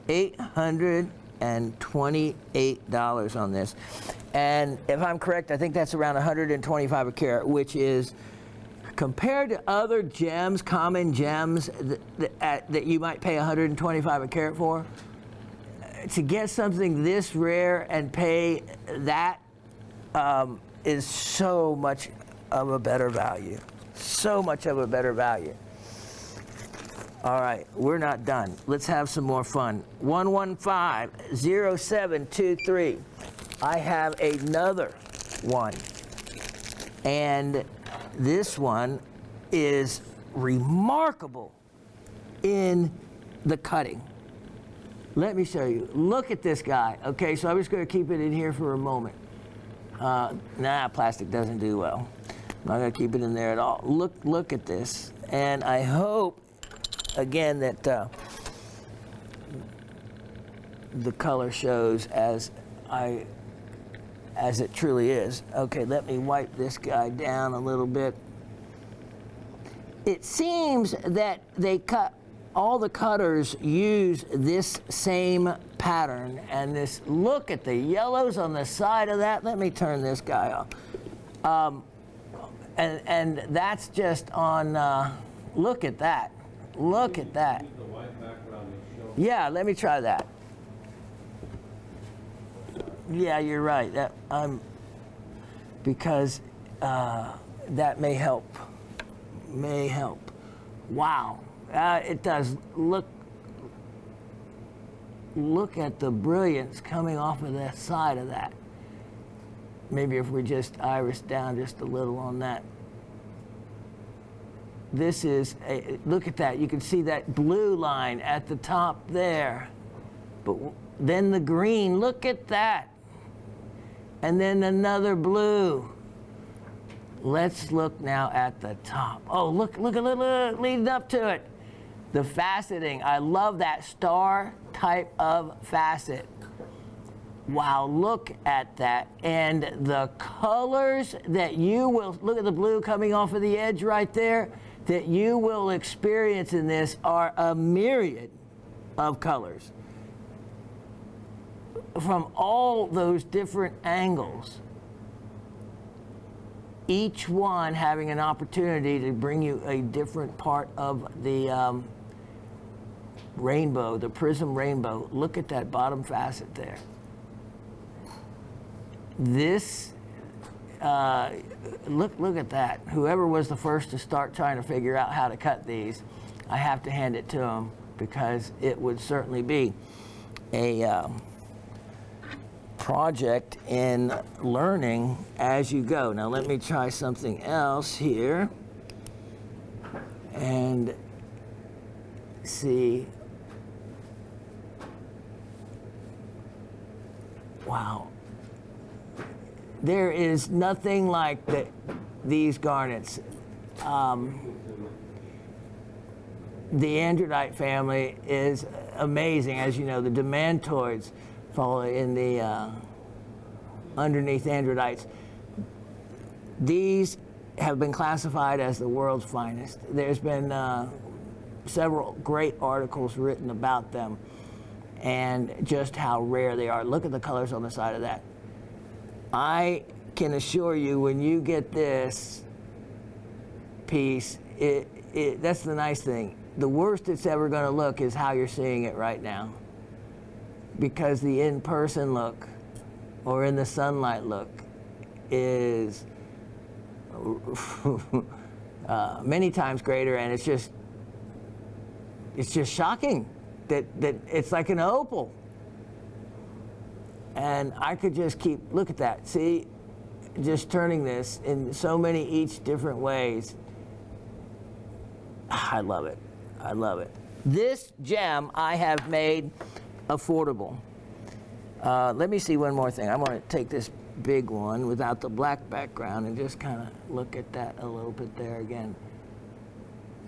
$828 on this. And if I'm correct, I think that's around $125 a carat, which is, compared to other gems, common gems that you might pay $125 a carat for, to get something this rare and pay that is so much of a better value. So much of a better value. All right, we're not done. Let's have some more fun. 115-0723. I have another one. And this one is remarkable in the cutting. Let me show you. Look at this guy. Okay, so I'm just going to keep it in here for a moment. Plastic doesn't do well. I'm not going to keep it in there at all. Look at this. And I hope, again, that the color shows as it truly is. Okay, let me wipe this guy down a little bit. It seems that all the cutters use this same pattern, and this, look at the yellows on the side of that. Let me turn this guy off. And that's just on, look at that. Look at that. Yeah, let me try that. Yeah, you're right. Because that may help. Wow, it does. Look at the brilliance coming off of the side of that. Maybe if we just iris down just a little on that. This is, look at that. You can see that blue line at the top there. But then the green, look at that. And then another blue. Let's look now at the top. Oh, look, leading up to it. The faceting, I love that star type of facet. Wow, look at that. And the colors that you will, look at the blue coming off of the edge right there, that you will experience in this are a myriad of colors from all those different angles. Each one having an opportunity to bring you a different part of the rainbow, the prism rainbow. Look at that bottom facet there. This, look at that. Whoever was the first to start trying to figure out how to cut these, I have to hand it to them, because it would certainly be a project in learning as you go. Now let me try something else here. And see. Wow. There is nothing like these garnets. The androdite family is amazing. As you know, the demantoids fall in the underneath androdites. These have been classified as the world's finest. There's been several great articles written about them and just how rare they are. Look at the colors on the side of that. I can assure you, when you get this piece, that's the nice thing. The worst it's ever going to look is how you're seeing it right now, because the in-person look or in the sunlight look is many times greater, and it's just shocking that it's like an opal. And I could just keep, look at that, see, just turning this in so many each different ways. I love it. I love it. This gem I have made affordable. Let me see one more thing. I want to take this big one without the black background and just kind of look at that a little bit there again,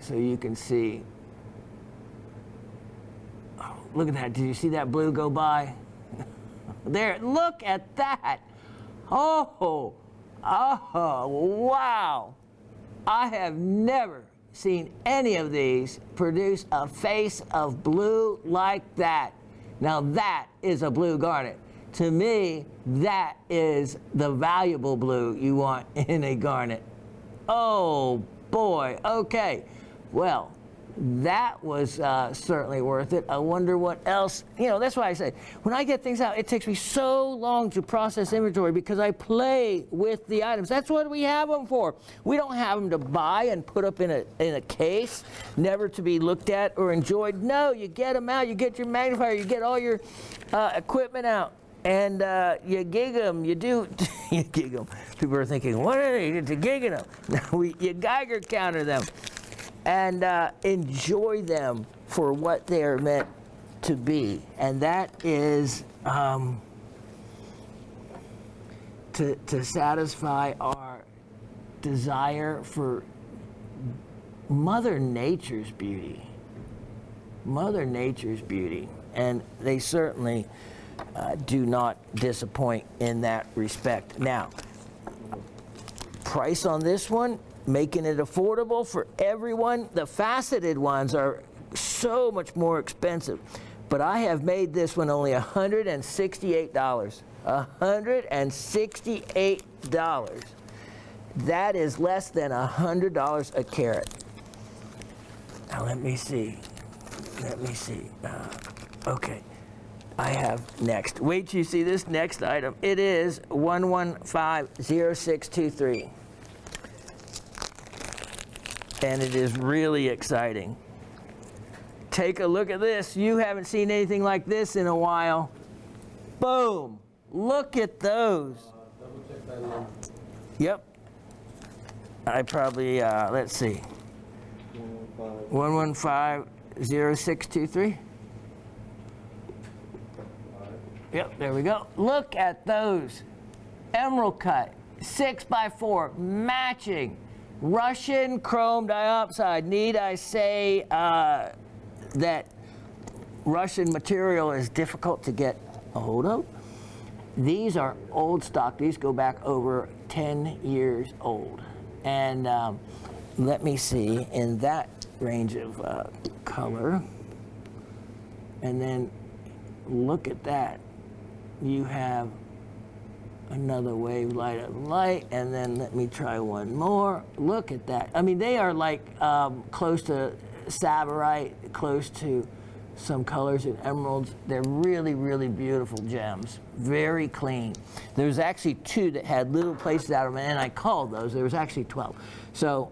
so you can see. Oh, look at that. Did you see that blue go by? There, look at that. Oh, wow. I have never seen any of these produce a face of blue like that. Now that is a blue garnet. To me, that is the valuable blue you want in a garnet. Oh boy, okay. Well, that was certainly worth it. I wonder what else, that's why I say, when I get things out, it takes me so long to process inventory because I play with the items. That's what we have them for. We don't have them to buy and put up in a case, never to be looked at or enjoyed. No, you get them out, you get your magnifier, you get all your equipment out, and you gig them, you do, you gig them. People are thinking, what are they, to gigging them? No, you Geiger counter them. And enjoy them for what they are meant to be. And that is to satisfy our desire for Mother Nature's beauty. Mother Nature's beauty. And they certainly do not disappoint in that respect. Now, price on this one, making it affordable for everyone. The faceted ones are so much more expensive, but I have made this one only $168. $168. That is less than $100 a carat. Now let me see. Okay, I have next. Wait till you see this next item. It is 1150623. And it is really exciting. Take a look at this. You haven't seen anything like this in a while. Boom. Look at those. Double check that number. Yep. I probably, let's see. 1150623. Yep, there we go. Look at those. Emerald cut, 6x4, matching. Russian chrome dioxide. Need I say that Russian material is difficult to get a hold of? These are old stock. These go back over 10 years old. And let me see, in that range of color. And then look at that. You have another wave light of light, and then let me try one more. Look at that. I mean, they are like close to Savarite, close to some colors in emeralds. They're really, really beautiful gems. Very clean. There's actually 2 that had little places out of them, and I called those. There was actually 12. So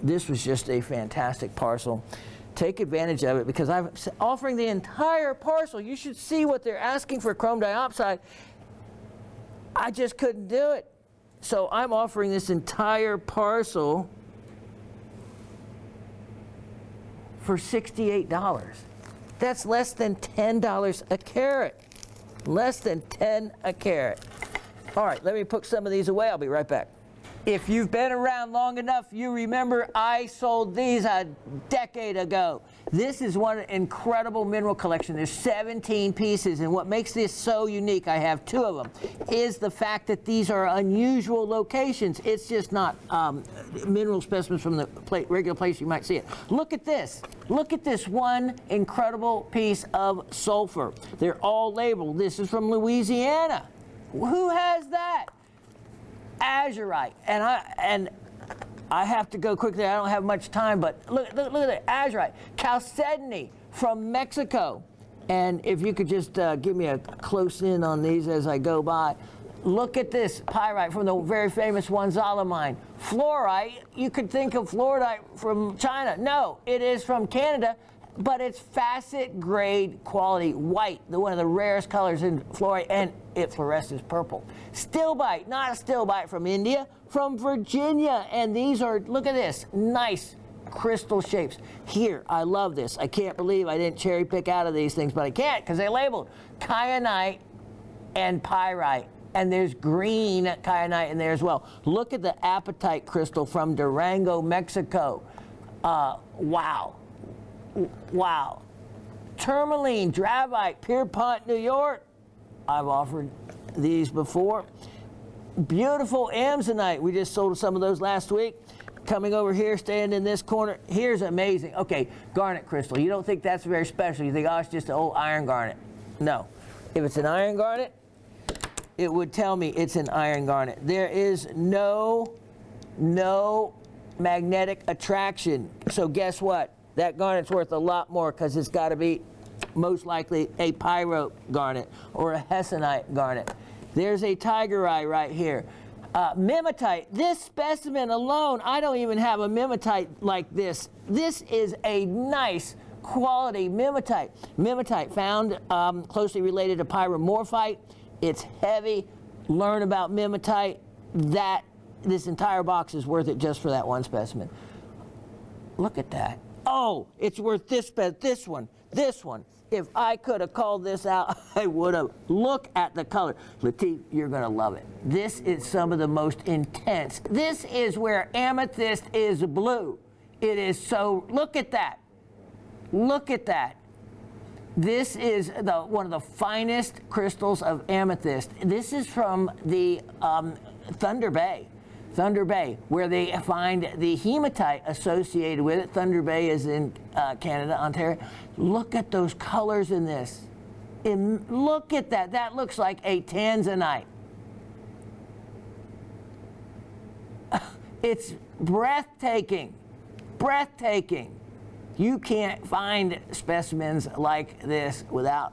this was just a fantastic parcel. Take advantage of it because I'm offering the entire parcel. You should see what they're asking for chrome dioxide. I just couldn't do it. So I'm offering this entire parcel for $68. That's less than $10 a carat. Less than 10 a carat. All right, let me put some of these away. I'll be right back. If you've been around long enough, you remember I sold these a decade ago. This is one incredible mineral collection. There's 17 pieces, and what makes this so unique, I have 2 of them, is the fact that these are unusual locations. It's just not mineral specimens from the regular place you might see it. Look at this. Look at this one incredible piece of sulfur. They're all labeled. This is from Louisiana. Who has that? Azurite, and I have to go quickly. I don't have much time, but look at that azurite, chalcedony from Mexico. And if you could just give me a close in on these as I go by. Look at this pyrite from the very famous Wanzala mine. Fluorite, you could think of fluorite from China. No, it is from Canada, but it's facet grade quality white, one of the rarest colors in fluorite, and it fluoresces purple. Stilbite, not a stilbite from India, from Virginia. And these are, look at this, nice crystal shapes. Here, I love this. I can't believe I didn't cherry pick out of these things, but I can't because they labeled kyanite and pyrite. And there's green kyanite in there as well. Look at the apatite crystal from Durango, Mexico. Wow. Wow. Tourmaline, dravite, Pierpont, New York. I've offered these before. Beautiful amazonite. We just sold some of those last week. Coming over here, staying in this corner. Here's amazing. Okay, garnet crystal. You don't think that's very special. You think, oh, it's just an old iron garnet. No. If it's an iron garnet, it would tell me it's an iron garnet. There is no magnetic attraction. So guess what? That garnet's worth a lot more because it's got to be most likely a pyro garnet or a hessonite garnet. There's a tiger eye right here. Mimetite. This specimen alone, I don't even have a mimetite like this. This is a nice quality mimetite. Mimetite found closely related to pyromorphite. It's heavy. Learn about mimetite. This entire box is worth it just for that one specimen. Look at that. Oh, it's worth this one. If I could have called this out, I would have. Look at the color. Latif, you're going to love it. This is some of the most intense. This is where amethyst is blue. It is so, look at that. Look at that. This is one of the finest crystals of amethyst. This is from the Thunder Bay, where they find the hematite associated with it. Thunder Bay is in Canada, Ontario. Look at those colors in this. Look at that. That looks like a tanzanite. It's breathtaking. Breathtaking. You can't find specimens like this without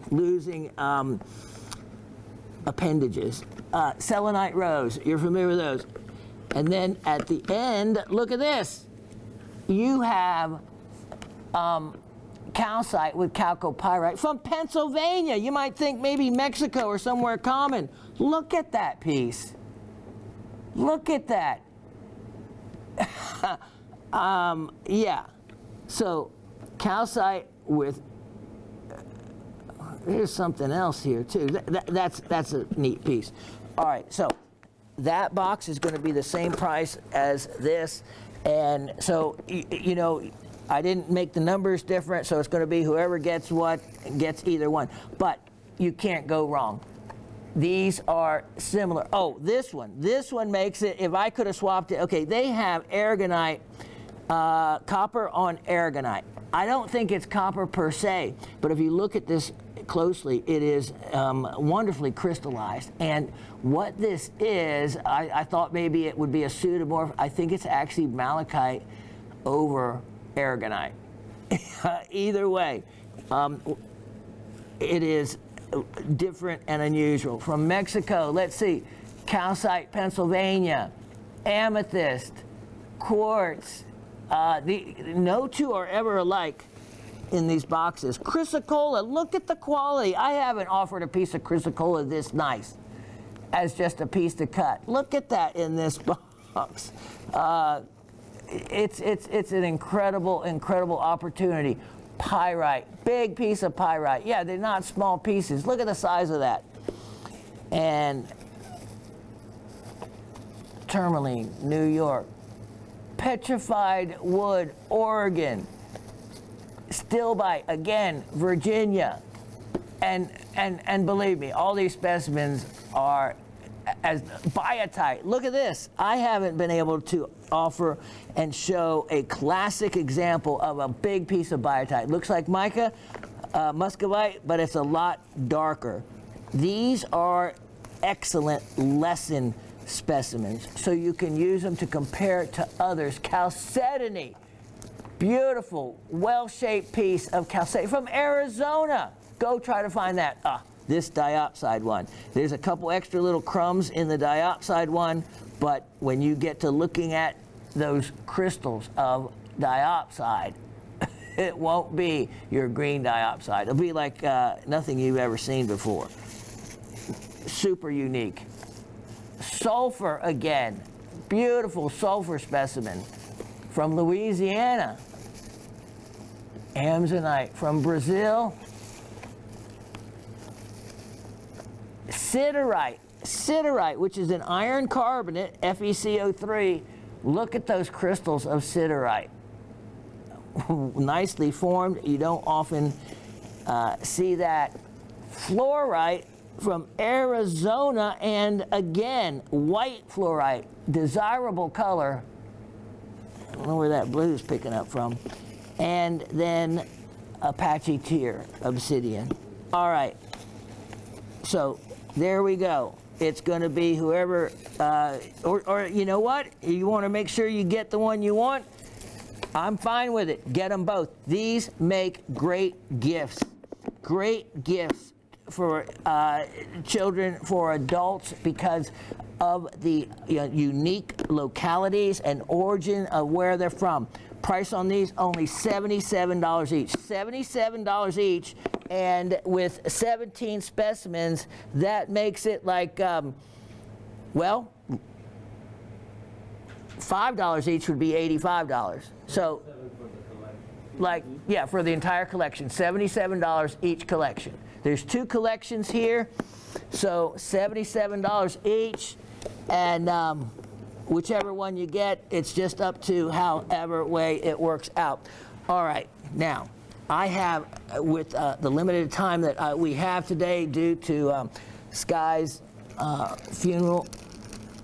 losing appendages. Selenite rose, you're familiar with those. And then at the end, look at this. You have calcite with chalcopyrite from Pennsylvania. You might think maybe Mexico or somewhere common. Look at that piece. Look at that. Yeah. So calcite with, here's something else here too. That's a neat piece. All right, so that box is going to be the same price as this. And so, you know, I didn't make the numbers different, so it's going to be whoever gets what gets either one. But you can't go wrong. These are similar. Oh, this one makes it, if I could have swapped it, okay, they have aragonite, copper on aragonite. I don't think it's copper per se, but if you look at this closely, it is wonderfully crystallized. And what this is, I thought maybe it would be a pseudomorph. I think it's actually malachite over aragonite. Either way, it is different and unusual. From Mexico, let's see, calcite, Pennsylvania, amethyst, quartz. No two are ever alike in these boxes. Chrysocolla, look at the quality. I haven't offered a piece of chrysocolla this nice as just a piece to cut. Look at that in this box. it's an incredible opportunity. Pyrite, big piece of pyrite. Yeah, they're not small pieces. Look at the size of that. And tourmaline, New York. Petrified wood, Oregon. Stilbite, again, Virginia. And believe me, all these specimens are as biotite. Look at this. I haven't been able to offer and show a classic example of a big piece of biotite. Looks like mica, muscovite, but it's a lot darker. These are excellent lesson specimens, so you can use them to compare to others. Chalcedony, beautiful, well-shaped piece of chalcedony from Arizona. Go try to find that. This diopside one. There's a couple extra little crumbs in the diopside one, but when you get to looking at those crystals of diopside, it won't be your green diopside. It'll be like nothing you've ever seen before. Super unique. Sulfur again. Beautiful sulfur specimen from Louisiana. Amazonite from Brazil. Siderite, which is an iron carbonate, FeCO3. Look at those crystals of siderite. Nicely formed. You don't often see that. Fluorite from Arizona, and again, white fluorite, desirable color. I don't know where that blue is picking up from. And then Apache tear, obsidian. All right, so there we go. It's going to be whoever, or you know what? You want to make sure you get the one you want? I'm fine with it. Get them both. These make great gifts. Great gifts for children, for adults, because of the unique localities and origin of where they're from. Price on these, only $77 each. $77 each, and with 17 specimens, that makes it like, well, $5 each would be $85. So, like, yeah, for the entire collection, $77 each collection. There's 2 collections here, so $77 each, and whichever one you get, it's just up to however way it works out. All right, now, I have, with the limited time that we have today due to Sky's funeral,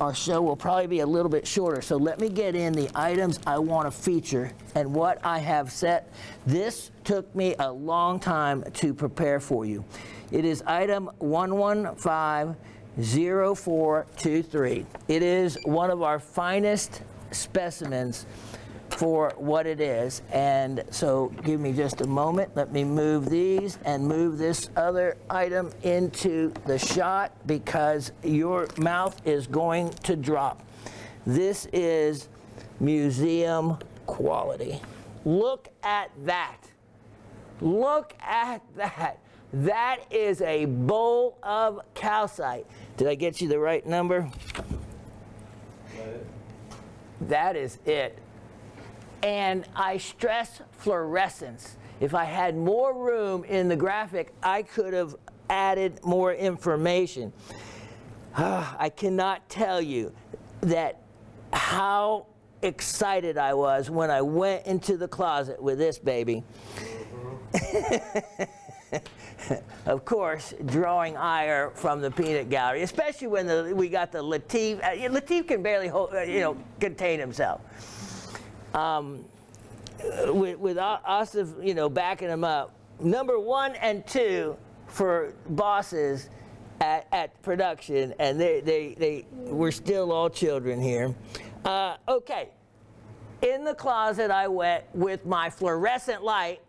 our show will probably be a little bit shorter. So let me get in the items I want to feature and what I have set. This took me a long time to prepare for you. It is item 1150423. It is one of our finest specimens for what it is. And so give me just a moment. Let me move these and move this other item into the shot, because your mouth is going to drop. This is museum quality. Look at that. Look at that. That is a bowl of calcite. Did I get you the right number? That is it. And I stress fluorescence. If I had more room in the graphic, I could have added more information. I cannot tell you that how excited I was when I went into the closet with this baby. Of course, drawing ire from the peanut gallery, especially when we got the Latif. Latif can barely contain himself. With Asif, backing him up. Number 1 and 2 for bosses at production, and they were still all children here. Okay, in the closet I went with my fluorescent light,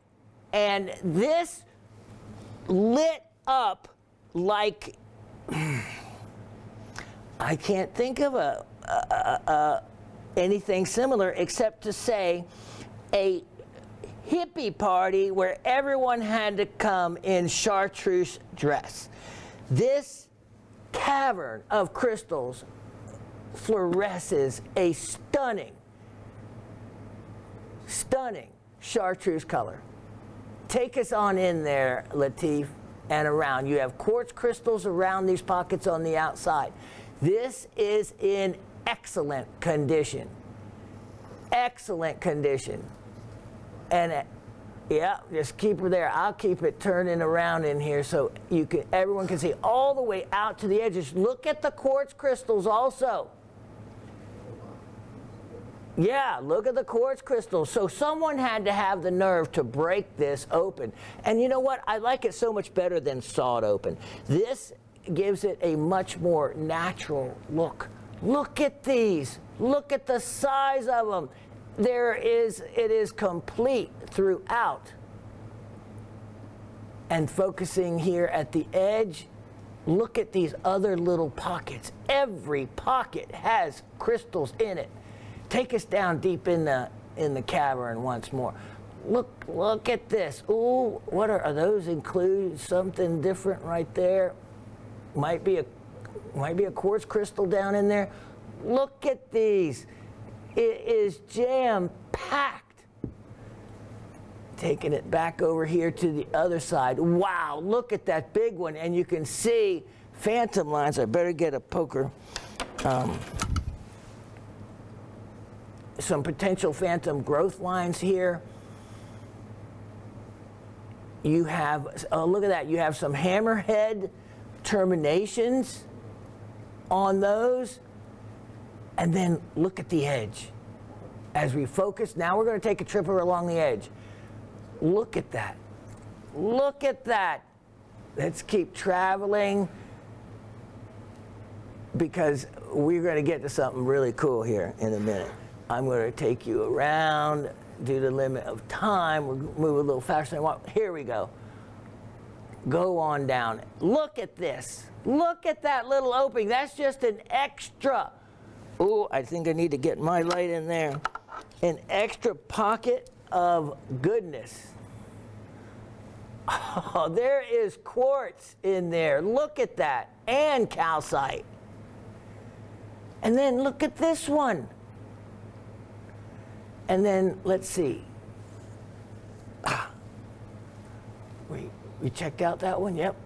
and this lit up like, I can't think of anything similar except to say a hippie party where everyone had to come in chartreuse dress. This cavern of crystals fluoresces a stunning Stunning chartreuse color. Take us on in there, Latif, and around. You have quartz crystals around these pockets on the outside. This is in excellent condition. Excellent condition. And yeah, just keep her there. I'll keep it turning around in here so everyone can see all the way out to the edges. Look at the quartz crystals also. Yeah, look at the quartz crystals. So someone had to have the nerve to break this open. And you know what? I like it so much better than saw it open. This gives it a much more natural look. Look at these. Look at the size of them. It is complete throughout. And focusing here at the edge, look at these other little pockets. Every pocket has crystals in it. Take us down deep in the cavern once more. Look at this. Ooh, what are those? Include something different right there. Might be a quartz crystal down in there. Look at these. It is jam-packed. Taking it back over here to the other side. Wow, look at that big one. And you can see phantom lines. I better get a poker. Some potential phantom growth lines here. You have, oh, look at that. You have some hammerhead terminations on those. And then look at the edge. As we focus, now we're going to take a trip along the edge. Look at that. Look at that. Let's keep traveling because we're going to get to something really cool here in a minute. I'm going to take you around due to the limit of time. We'll move a little faster than what. Here we go. Go on down. Look at this. Look at that little opening. That's just an extra. Oh, I think I need to get my light in there. An extra pocket of goodness. Oh, there is quartz in there. Look at that. And calcite. And then look at this one. And then let's see. We checked out that one? Yep.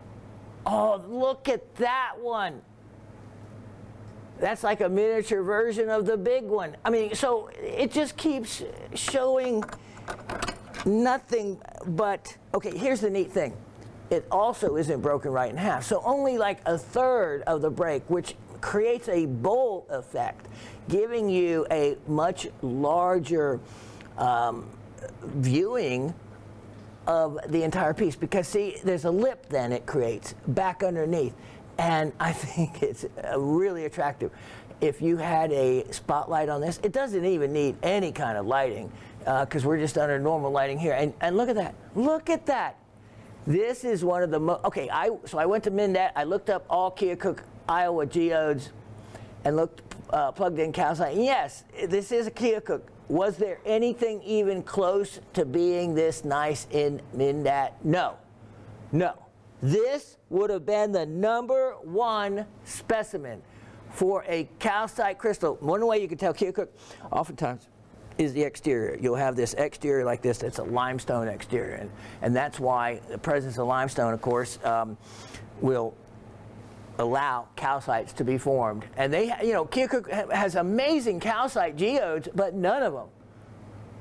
Oh, look at that one. That's like a miniature version of the big one. I mean, so it just keeps showing nothing but, okay, here's the neat thing. It also isn't broken right in half. So only like a third of the break, which creates a bowl effect, giving you a much larger viewing of the entire piece. Because see, there's a lip then it creates back underneath. And I think it's really attractive. If you had a spotlight on this, it doesn't even need any kind of lighting because we're just under normal lighting here. And look at that. Look at that. This is one of the most, okay, so I went to Mindat. I looked up all Keokuk, Iowa geodes and looked, plugged in calcite. Yes, this is a Keokuk. Was there anything even close to being this nice in Mindat? No. No. This would have been the #1 specimen for a calcite crystal. One way you can tell Keokuk oftentimes is the exterior. You'll have this exterior like this. It's a limestone exterior. And that's why the presence of limestone, of course, will allow calcites to be formed. And they, you know, Keokuk has amazing calcite geodes, but none of them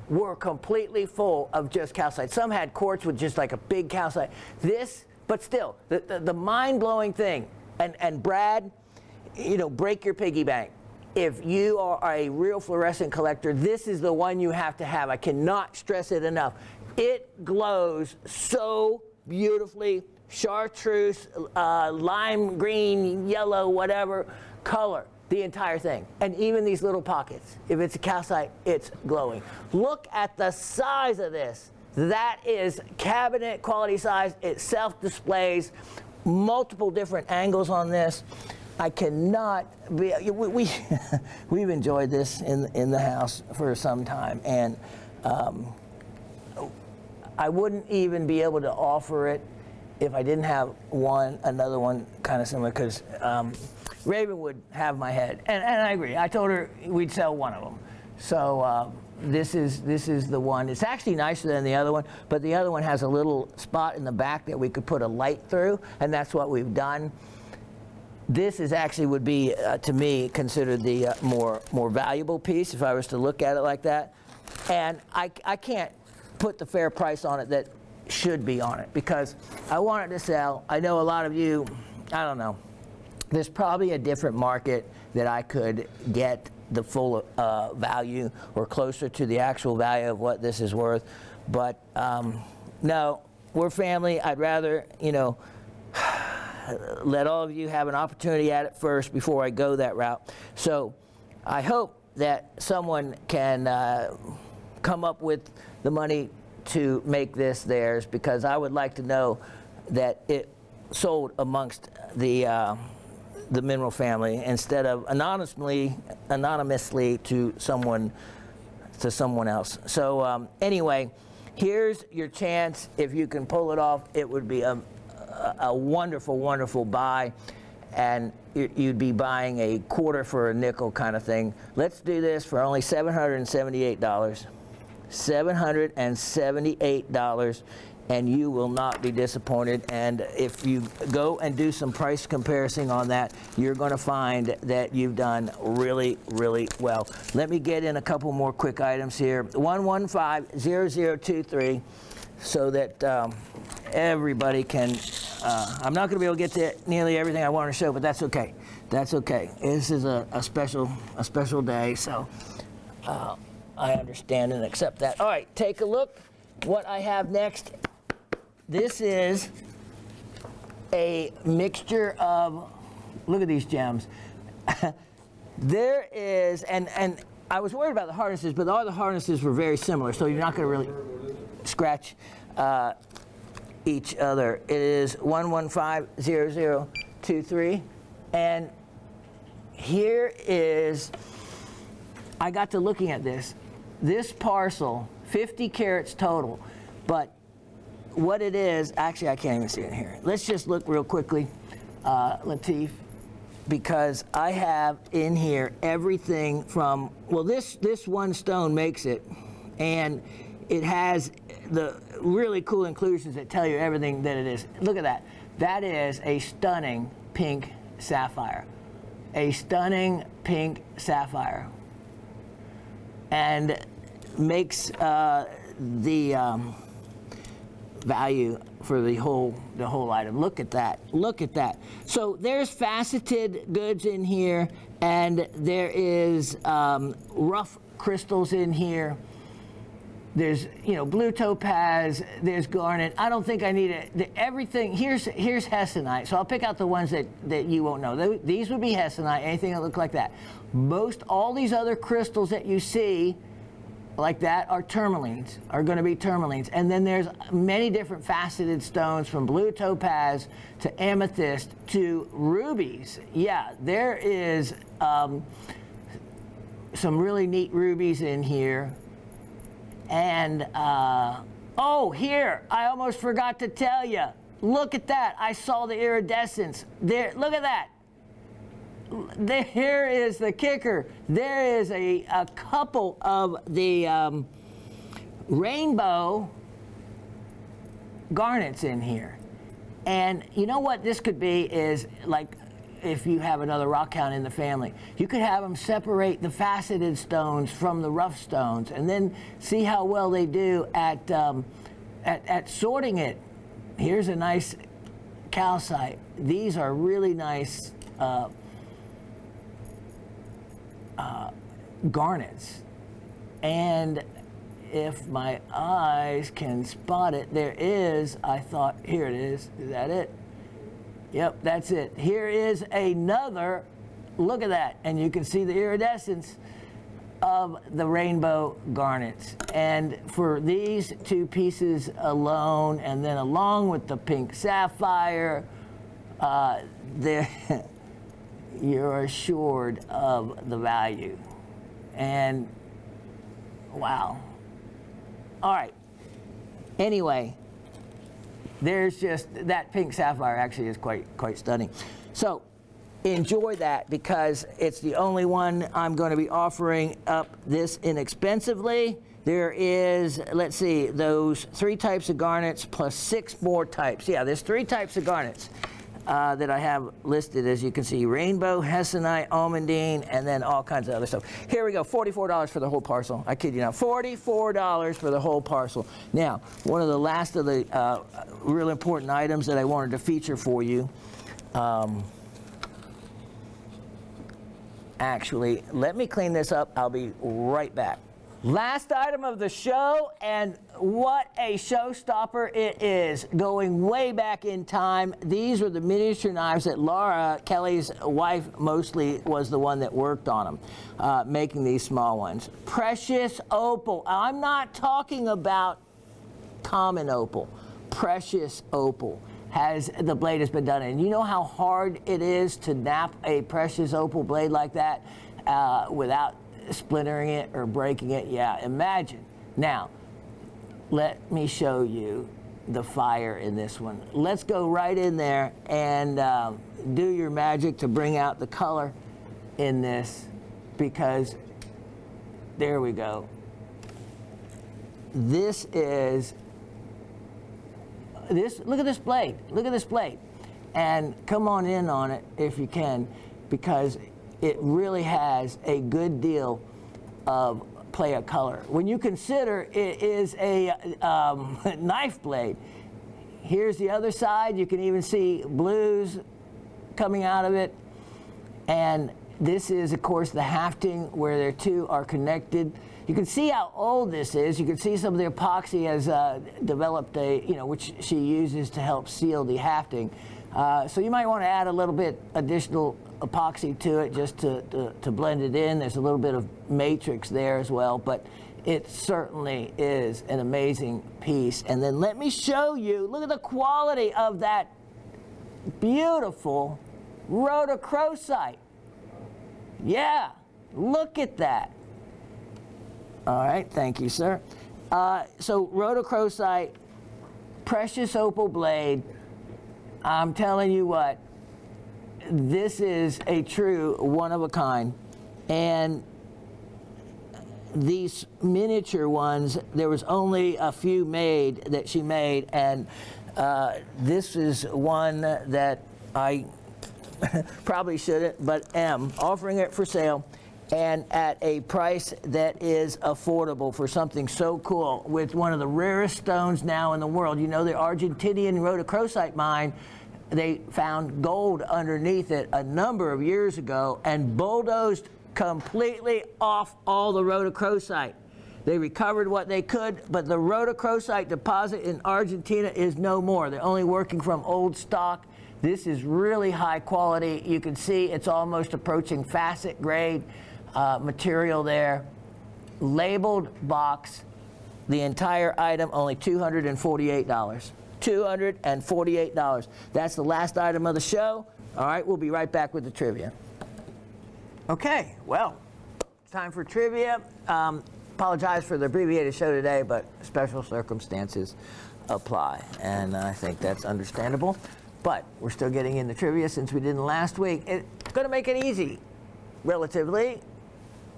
were completely full of just calcite. Some had quartz with just like a big calcite. This, but still, the mind-blowing thing, and Brad, you know, break your piggy bank. If you are a real fluorescent collector, this is the one you have to have. I cannot stress it enough. It glows so beautifully, chartreuse, lime green, yellow, whatever color, the entire thing. And even these little pockets. If it's a calcite, it's glowing. Look at the size of this. That is cabinet quality size. It self-displays, multiple different angles on this. I cannot be, we've enjoyed this in the house for some time, and I wouldn't even be able to offer it if I didn't have another one kind of similar, because Raven would have my head, and I agree. I told her we'd sell one of them. So this is the one. It's actually nicer than the other one, but the other one has a little spot in the back that we could put a light through, and that's what we've done. This is actually would be, to me, considered the more valuable piece if I was to look at it like that. And I can't put the fair price on it that should be on it because I want it to sell. I know a lot of you, I don't know, there's probably a different market that I could get the full value or closer to the actual value of what this is worth. But no, we're family. I'd rather, you know, let all of you have an opportunity at it first before I go that route. So I hope that someone can come up with the money to make this theirs, because I would like to know that it sold amongst the mineral family instead of anonymously to someone else. So anyway, here's your chance. If you can pull it off, it would be a wonderful, wonderful buy, and you'd be buying a quarter for a nickel kind of thing. Let's do this for only $778. $778, and you will not be disappointed. And if you go and do some price comparison on that, you're going to find that you've done really, really well. Let me get in a couple more quick items here. 1150023, so that everybody can. I'm not going to be able to get to nearly everything I want to show, but that's okay. That's okay. This is a special day, so I understand and accept that. All right, take a look what I have next. This is a mixture of, look at these gems. There is, and I was worried about the harnesses, but all the harnesses were very similar, so you're not going to really scratch each other. It is 1150023, and here is, I got to looking at this parcel, 50 carats total, but what it is, actually I can't even see it here. Let's just look real quickly, Latif, because I have in here everything from, well, this one stone makes it, and it has the really cool inclusions that tell you everything that it is. Look at that. That is a stunning pink sapphire. A stunning pink sapphire. And makes the value for the whole item. Look at that. Look at that. So there's faceted goods in here, and there is rough crystals in here. There's, you know, blue topaz, there's garnet. I don't think I need it. Everything, here's hessonite. So I'll pick out the ones that you won't know. These would be hessonite, anything that look like that. All these other crystals that you see like that are tourmalines, are going to be tourmalines. And then there's many different faceted stones, from blue topaz to amethyst to rubies. Yeah, there is some really neat rubies in here. And, oh, here, I almost forgot to tell you. Look at that. I saw the iridescence. There, look at that. Here is the kicker. There is a couple of the rainbow garnets in here. And you know what this could be is, like, if you have another rock hound in the family, you could have them separate the faceted stones from the rough stones, and then see how well they do at sorting it. Here's a nice calcite. These are really nice garnets, and if my eyes can spot it, there is, I thought, here it is. Is that it? Yep, that's it. Here is another, look at that, and you can see the iridescence of the rainbow garnets. And for these two pieces alone, and then along with the pink sapphire, you're assured of the value. And wow. All right. Anyway, there's just that pink sapphire actually is quite stunning. So enjoy that because it's the only one I'm going to be offering up this inexpensively. There is, let's see, those 3 types of garnets plus 6 more types. Yeah, there's 3 types of garnets that I have listed, as you can see: rainbow, hessonite, almandine, and then all kinds of other stuff. Here we go, $44 for the whole parcel. I kid you not, $44 for the whole parcel. Now, one of the last of the real important items that I wanted to feature for you. Actually, let me clean this up. I'll be right back. Last item of the show, and what a showstopper it is. Going way back in time, these were the miniature knives that Laura, Kelly's wife, mostly was the one that worked on them, making these small ones. Precious opal. I'm not talking about common opal. Precious opal. The blade has been done in. You know how hard it is to nap a precious opal blade like that without splintering it or breaking it? Yeah, imagine. Now, let me show you the fire in this one. Let's go right in there and do your magic to bring out the color in this, because there we go. This is look at this blade. Look at this blade. And come on in on it if you can, because it really has a good deal of play of color. When you consider it is a knife blade, here's the other side. You can even see blues coming out of it. And this is, of course, the hafting where their two are connected. You can see how old this is. You can see some of the epoxy has developed which she uses to help seal the hafting. So you might want to add a little bit additional epoxy to it just to blend it in. There's a little bit of matrix there as well, but it certainly is an amazing piece. And then let me show you, look at the quality of that beautiful rhodochrosite. Yeah, look at that. All right, thank you, sir. So rhodochrosite, precious opal blade. I'm telling you what, this is a true one of a kind. And these miniature ones, there was only a few made that she made, and this is one that I probably shouldn't, but am offering it for sale, and at a price that is affordable for something so cool, with one of the rarest stones now in the world. You know, the Argentinian rhodochrosite mine, they found gold underneath it a number of years ago and bulldozed completely off all the rhodochrosite. They recovered what they could, but the rhodochrosite deposit in Argentina is no more. They're only working from old stock. This is really high quality. You can see it's almost approaching facet grade material there. Labeled box, the entire item, only $248. $248. That's the last item of the show. All right, we'll be right back with the trivia. Okay, well, it's time for trivia. Apologize for the abbreviated show today, but special circumstances apply, and I think that's understandable. But we're still getting into trivia since we didn't last week. It's going to make it easy, relatively.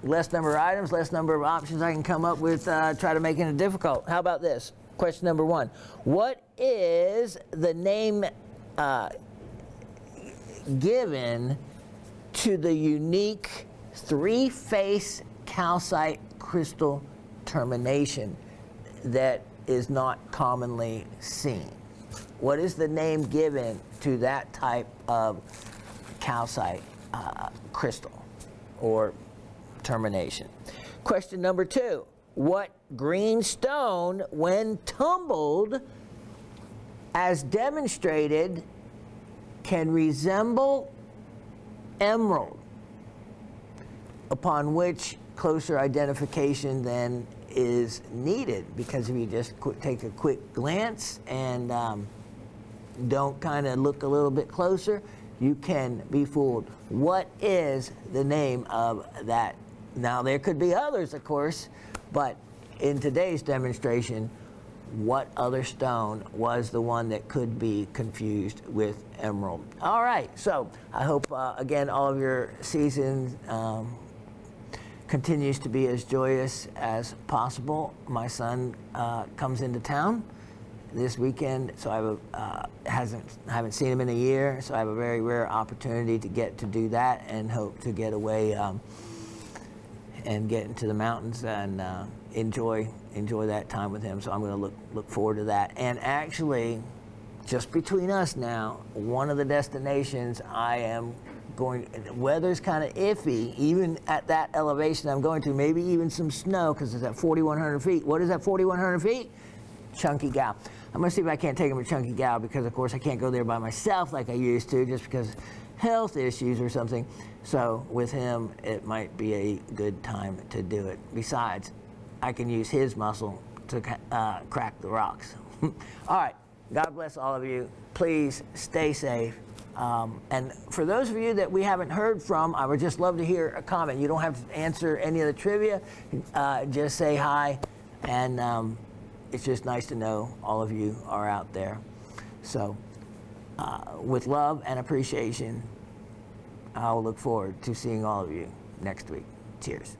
Less number of items, less number of options I can come up with, try to make it difficult. How about this? Question number 1. What is the name given to the unique 3-face calcite crystal termination that is not commonly seen? What is the name given to that type of calcite crystal or termination? Question number 2. What green stone, when tumbled, as demonstrated, can resemble emerald, upon which closer identification then is needed? Because if you just take a quick glance and don't kind of look a little bit closer, you can be fooled. What is the name of that? Now, there could be others, of course, but in today's demonstration, what other stone was the one that could be confused with emerald. All right, so I hope, again, all of your season continues to be as joyous as possible. My son comes into town this weekend, so I haven't seen him in a year, so I have a very rare opportunity to get to do that, and hope to get away and get into the mountains and enjoy that time with him. So I'm going to look forward to that. And actually, just between us now, one of the destinations I am going, weather's kind of iffy, even at that elevation I'm going to, maybe even some snow, because it's at 4,100 feet. What is that, 4,100 feet? Chunky Gal. I'm going to see if I can't take him to Chunky Gal, because of course I can't go there by myself like I used to, just because health issues or something. So with him, it might be a good time to do it. Besides, I can use his muscle to crack the rocks. All right, God bless all of you. Please stay safe. And for those of you that we haven't heard from, I would just love to hear a comment. You don't have to answer any of the trivia. Just say hi, and it's just nice to know all of you are out there. So with love and appreciation, I'll look forward to seeing all of you next week. Cheers.